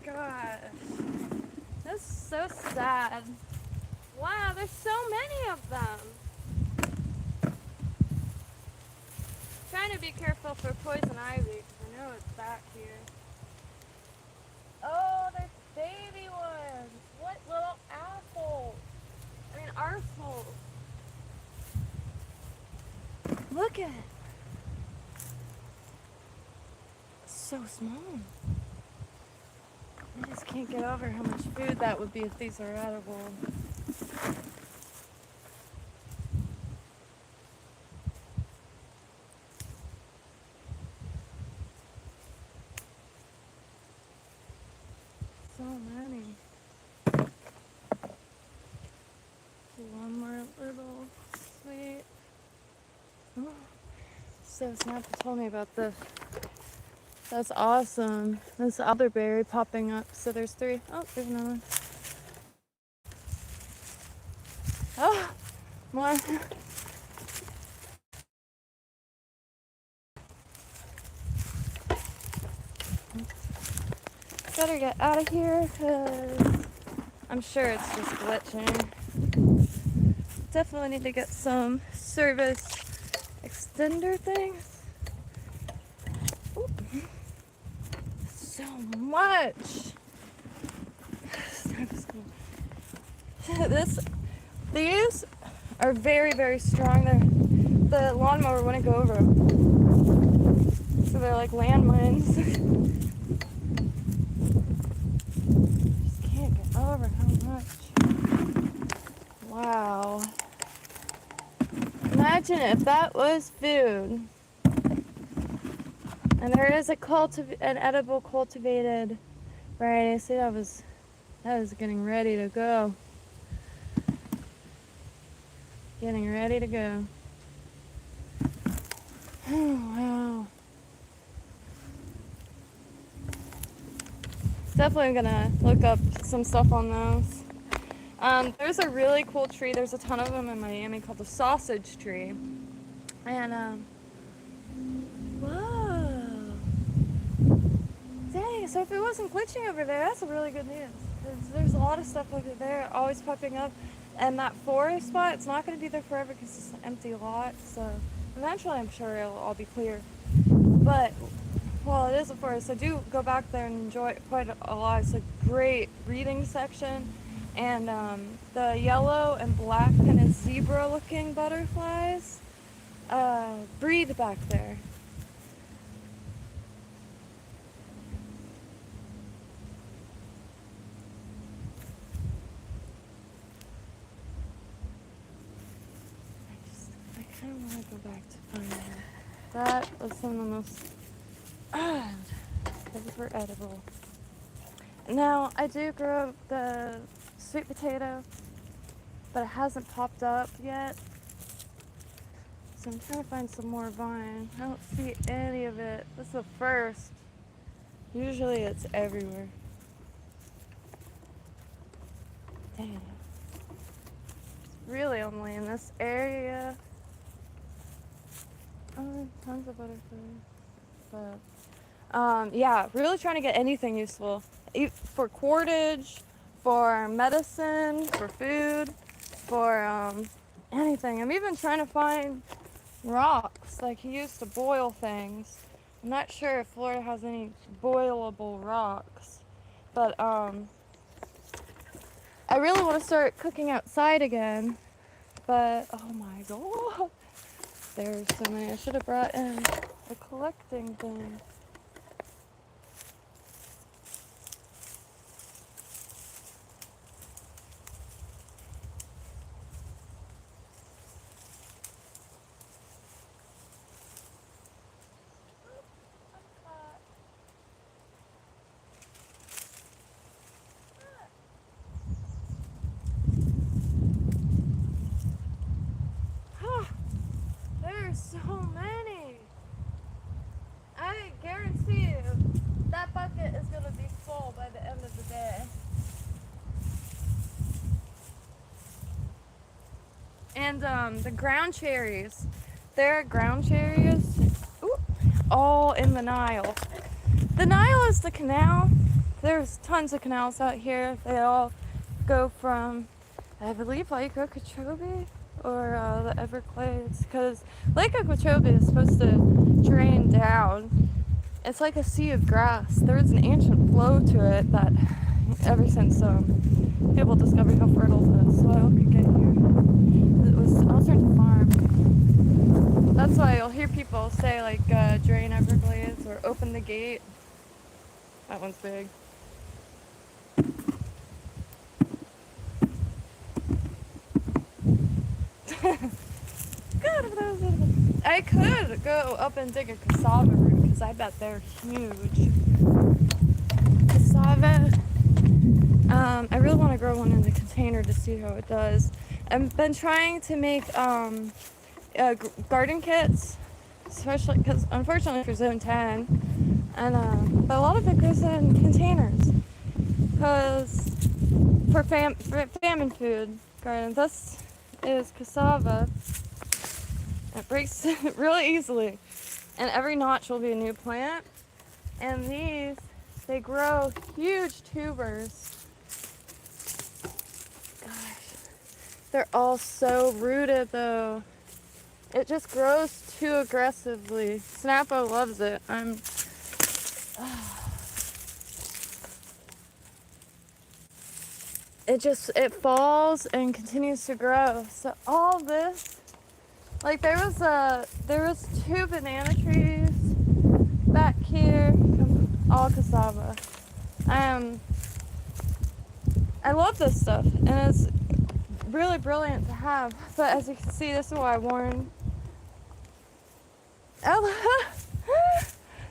Speaker 1: Gosh. That's so sad. Wow, there's so many of them. Trying to be careful for poison ivy, because I know it's back here. Oh, there's baby ones. What little assholes. I mean, arseholes. Look at it. It's so small. I just can't get over how much food that would be if these are edible. So many. One more little sweet. Oh. So Snappa told me about the That's awesome. This elderberry popping up. So there's 3. Oh, there's another one. Oh, more. Better get out of here because I'm sure it's just glitching. Definitely need to get some service extender things. Oop. So much. These are very, very strong. The lawnmower wouldn't go over them. So they're like landmines. Just can't get over how much. Wow. Imagine if that was food. And there is an edible cultivated variety. See, that was getting ready to go. Getting ready to go. Oh, wow. Definitely gonna look up some stuff on those. There's a really cool tree. There's a ton of them in Miami called the sausage tree. And, whoa. Dang, so if it wasn't glitching over there, that's a really good news. Because there's a lot of stuff over there always popping up. And that forest spot, it's not going to be there forever because it's an empty lot. So eventually I'm sure it'll all be clear. But while it is a forest, I do go back there and enjoy it quite a lot. It's a great reading section. And the yellow and black kind of zebra looking butterflies breed back there. I kind of want to go back to find that. That was some of the most those were edible. Now I do grow the sweet potato, but it hasn't popped up yet. So I'm trying to find some more vine. I don't see any of it. This is the first. Usually it's everywhere. Dang. It's really only in this area. Oh, tons of butterflies. But yeah, really trying to get anything useful. For cordage, for medicine, for food, for anything. I'm even trying to find rocks, like he used to boil things. I'm not sure if Florida has any boilable rocks, but I really want to start cooking outside again, but oh my god, there's so many. I should have brought in a collecting thing. So many. I guarantee you that bucket is going to be full by the end of the day. And the ground cherries, there are ground cherries all in the Nile. The Nile is the canal. There's tons of canals out here. They all go from, I believe, Lake Okeechobee or the Everglades, because Lake Okeechobee is supposed to drain down. It's like a sea of grass. There's an ancient flow to it that ever since people discovered how fertile the soil could get here, it was altered farm. That's why you'll hear people say like drain Everglades or open the gate. That one's big. God, if that was edible. I could go up and dig a cassava root because I bet they're huge. Cassava. I really want to grow one in the container to see how it does. I've been trying to make garden kits, especially because unfortunately for zone 10, And but a lot of it goes in containers, because for famine food garden. This is cassava. It breaks really easily, and every notch will be a new plant. And these, they grow huge tubers. Gosh, they're all so rooted though. It just grows too aggressively. Snappo loves it. It falls and continues to grow. So all this, like there was 2 banana trees back here, all cassava. I love this stuff, and it's really brilliant to have. But as you can see, this is why I warn.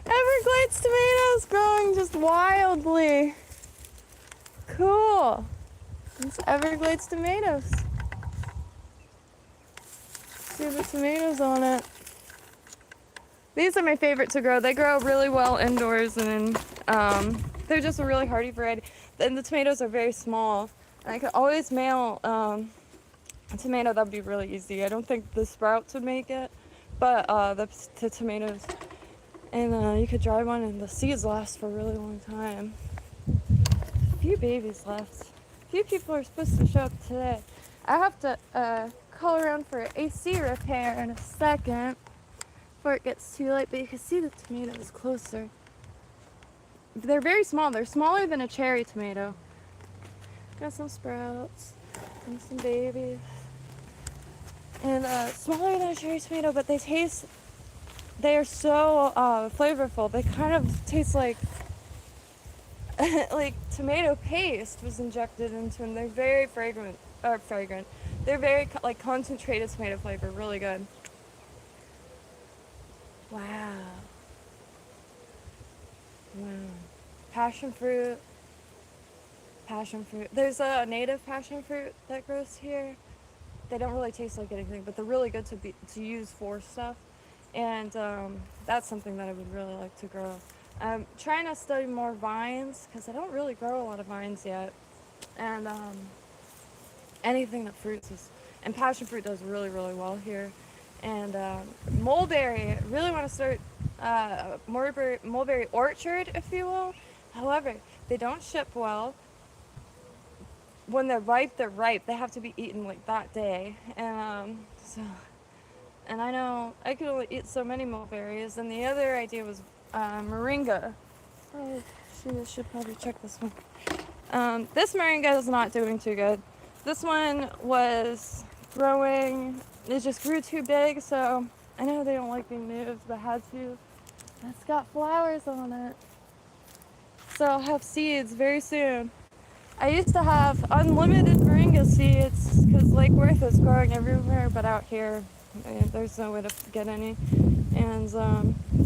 Speaker 1: Everglades tomatoes growing just wildly. Cool. It's Everglades tomatoes. See the tomatoes on it. These are my favorite to grow. They grow really well indoors, and they're just a really hardy variety. And the tomatoes are very small. And I could always mail a tomato. That would be really easy. I don't think the sprouts would make it, but the tomatoes. And you could dry one, and the seeds last for a really long time. A few babies left. A few people are supposed to show up today. I have to call around for an AC repair in a second before it gets too late, but you can see the tomatoes closer. They're very small. They're smaller than a cherry tomato. Got some sprouts and some babies. And smaller than a cherry tomato, but they are so flavorful. They kind of taste like like tomato paste was injected into them. They're very fragrant. They're very like concentrated tomato flavor. Really good. Wow. Passion fruit. There's a native passion fruit that grows here. They don't really taste like anything, but they're really good to use for stuff. And that's something that I would really like to grow. I'm trying to study more vines, because I don't really grow a lot of vines yet. And anything that fruits is, and passion fruit does really, really well here. And mulberry, I really want to start mulberry orchard, if you will. However, they don't ship well. When they're ripe, they're ripe. They have to be eaten like that day. And and I know I could only eat so many mulberries. And the other idea was moringa. Oh, I should probably check this one. This moringa is not doing too good. This one was growing, it just grew too big, so I know they don't like being moved, but had to. It's got flowers on it. So I'll have seeds very soon. I used to have unlimited moringa seeds, because Lake Worth is growing everywhere, but out here, there's no way to get any. And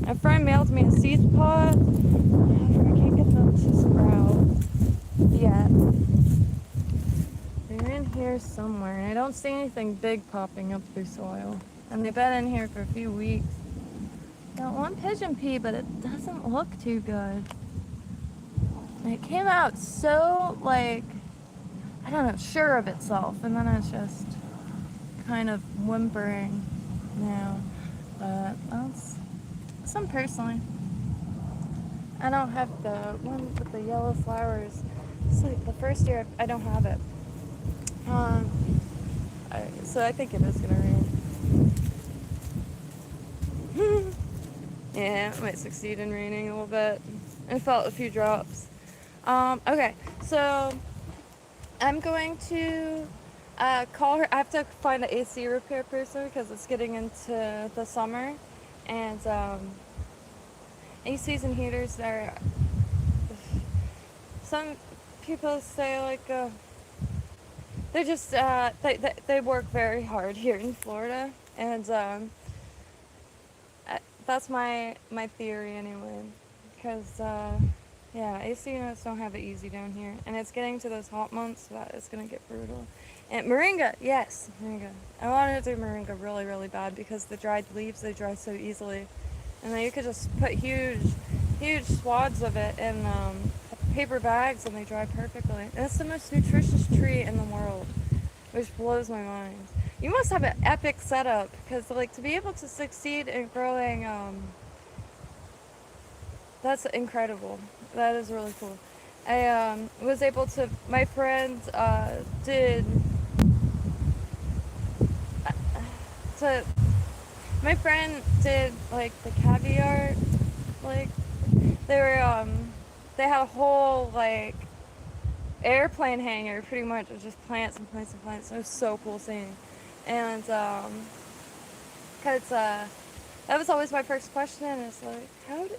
Speaker 1: a friend mailed me a seed pod. However, I can't get them to sprout yet. They're in here somewhere, and I don't see anything big popping up through soil. And they've been in here for a few weeks. Got one pigeon pea, but it doesn't look too good. And it came out so, like, I don't know, sure of itself, and then it's just kind of whimpering now. But that's some personally. I don't have the one with the yellow flowers. It's like the first year I don't have it. So I think it is gonna rain. Yeah, it might succeed in raining a little bit. I felt a few drops. Okay, so I'm going to call her. I have to find an AC repair person because it's getting into the summer, and ACs and heaters, they're, some people say like they're just they work very hard here in Florida, and that's my theory anyway, because yeah, AC units don't have it easy down here, and it's getting to those hot months that it's gonna get brutal. And moringa, yes, moringa. I wanted to do moringa really, really bad because the dried leaves, they dry so easily, and then you could just put huge huge swaths of it in paper bags, and they dry perfectly. And it's the most nutritious tree in the world, which blows my mind. You must have an epic setup, because like to be able to succeed in growing, that's incredible. That is really cool. I was able to. My friend did. So my friend did like the caviar, like they were they had a whole like airplane hangar pretty much of just plants and plants and plants. It was so cool seeing, and cause that was always my first question. Is like how do,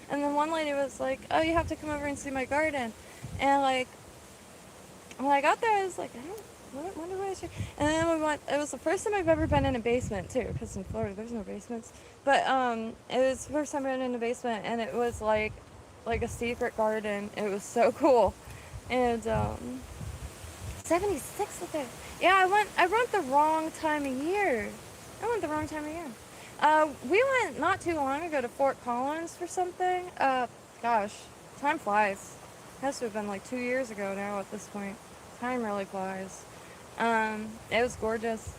Speaker 1: and then one lady was like, oh, you have to come over and see my garden, and like when I got there, I was like, I don't. Wonder why I should. And then we went. It was the first time I've ever been in a basement too, because in Florida there's no basements. But it was the first time I've been in a basement, and it was like a secret garden. It was so cool, and 76 with it. Yeah, I went the wrong time of year. I went the wrong time of year. We went not too long ago to Fort Collins for something. Gosh, time flies. Has to have been like 2 years ago now at this point. Time really flies. It was gorgeous.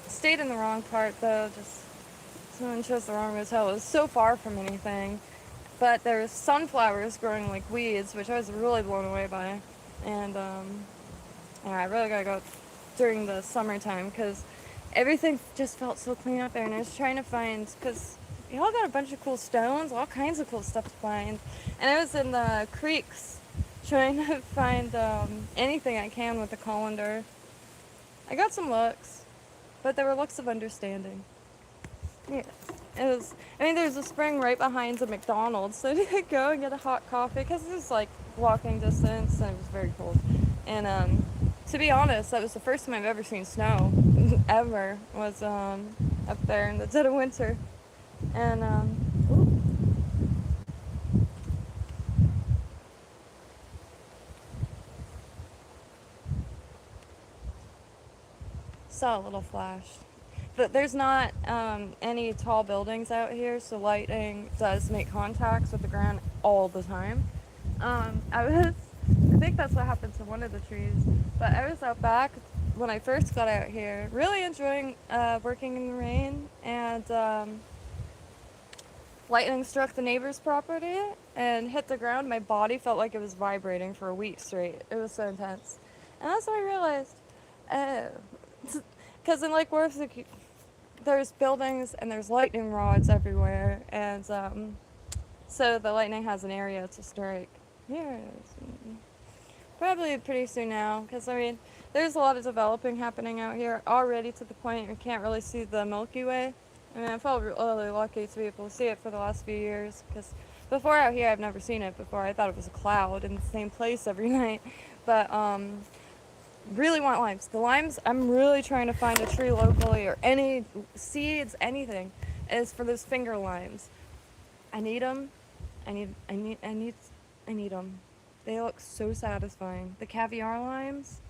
Speaker 1: Stayed in the wrong part though, just someone chose the wrong hotel. It was so far from anything. But there was sunflowers growing like weeds, which I was really blown away by. And yeah, I really gotta go during the summertime because everything just felt so clean out there. And I was trying to find, because y'all got a bunch of cool stones, all kinds of cool stuff to find. And I was in the creeks trying to find anything I can with the colander. I got some looks, but they were looks of understanding. Yeah, it was. I mean, there's a spring right behind the McDonald's, so I did go and get a hot coffee because it was like walking distance, and it was very cold. And to be honest, that was the first time I've ever seen snow, ever. Was up there in the dead of winter, and ooh. Saw a little flash. But there's not any tall buildings out here, so lightning does make contacts with the ground all the time. I think that's what happened to one of the trees. But I was out back when I first got out here, really enjoying working in the rain, and lightning struck the neighbor's property and hit the ground. My body felt like it was vibrating for a week straight. It was so intense. And that's when I realized, because in Lake Worth, there's buildings and there's lightning rods everywhere, and so the lightning has an area to strike. Here it is. Probably pretty soon now, because I mean, there's a lot of developing happening out here already to the point you can't really see the Milky Way. I mean, I felt really lucky to be able to see it for the last few years, because before out here I've never seen it before. I thought it was a cloud in the same place every night. But really want limes. The limes, I'm really trying to find a tree locally or any seeds, anything, is for those finger limes. I need them. I need them. They look so satisfying. The caviar limes,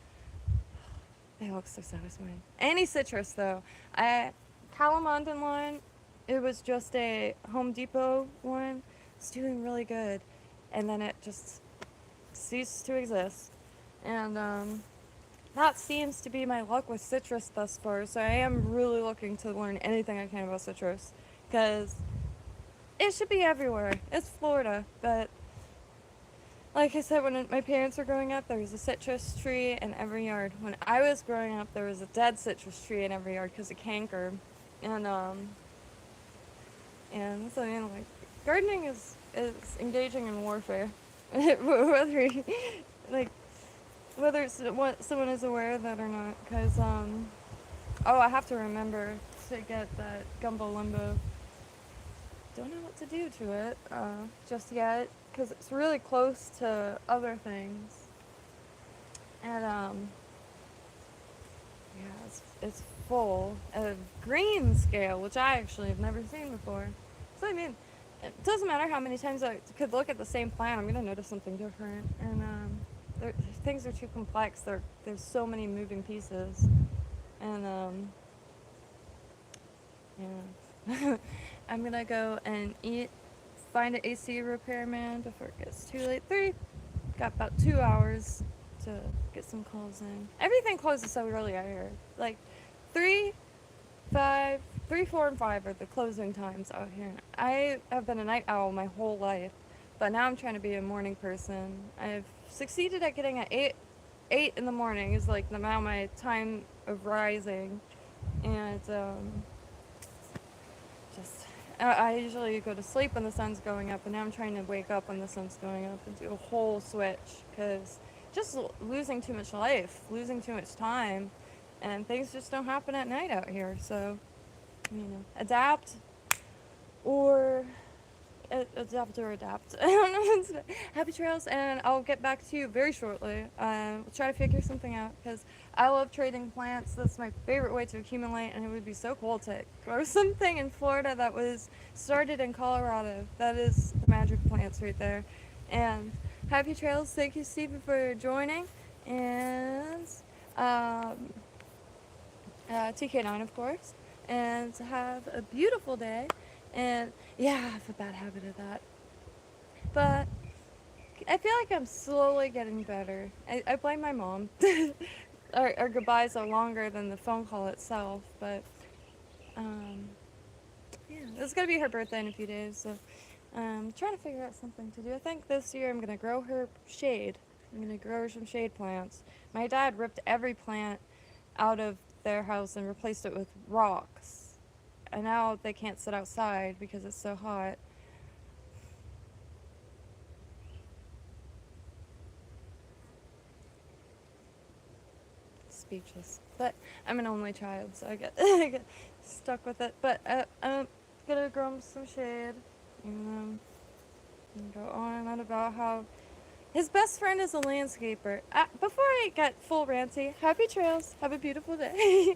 Speaker 1: they look so satisfying. Any citrus though. Calamandan lime, it was just a Home Depot one. It's doing really good. And then it just ceased to exist. And that seems to be my luck with citrus thus far, so I am really looking to learn anything I can about citrus, because it should be everywhere. It's Florida, but like I said, when my parents were growing up, there was a citrus tree in every yard. When I was growing up, there was a dead citrus tree in every yard because of canker, and so you know, like gardening is engaging in warfare, whether like. Whether it's what someone is aware of that or not, because oh, I have to remember to get that gumbo limbo. Don't know what to do to it just yet, because it's really close to other things, and yeah, it's full of green scale, which I actually have never seen before. So I mean, it doesn't matter how many times I could look at the same plant, I'm gonna notice something different, and things are too complex. There's so many moving pieces, and yeah. I'm gonna go and eat find an AC repairman before it gets too late. 3, got about 2 hours to get some calls in. Everything closes so early out here. Like 3, 5, 3, 4, and 5 are the closing times out here. I have been a night owl my whole life, but now I'm trying to be a morning person. I've succeeded at getting at 8 in the morning is like now my time of rising, and just I usually go to sleep when the sun's going up, and now I'm trying to wake up when the sun's going up and do a whole switch, because just losing too much life, losing too much time, and things just don't happen at night out here. So, adapt or adapt or adapt. I don't know what's happy trails, and I'll get back to you very shortly. We'll try to figure something out, because I love trading plants. That's my favorite way to accumulate, and it would be so cool to grow something in Florida that was started in Colorado. That is the magic plants right there. And happy trails. Thank you, Stephen, for joining. And TK9, of course. And have a beautiful day. And yeah, I have a bad habit of that. But I feel like I'm slowly getting better. I blame my mom. Our goodbyes are longer than the phone call itself, but yeah, it's gonna be her birthday in a few days, so trying to figure out something to do. I think this year I'm gonna grow her shade. I'm gonna grow her some shade plants. My dad ripped every plant out of their house and replaced it with rocks, and now they can't sit outside because it's so hot. Speechless. But I'm an only child, so I get, I get stuck with it. But I'm gonna grow him some shade, and go on and on about how his best friend is a landscaper. Before I get full ranty, happy trails. Have a beautiful day.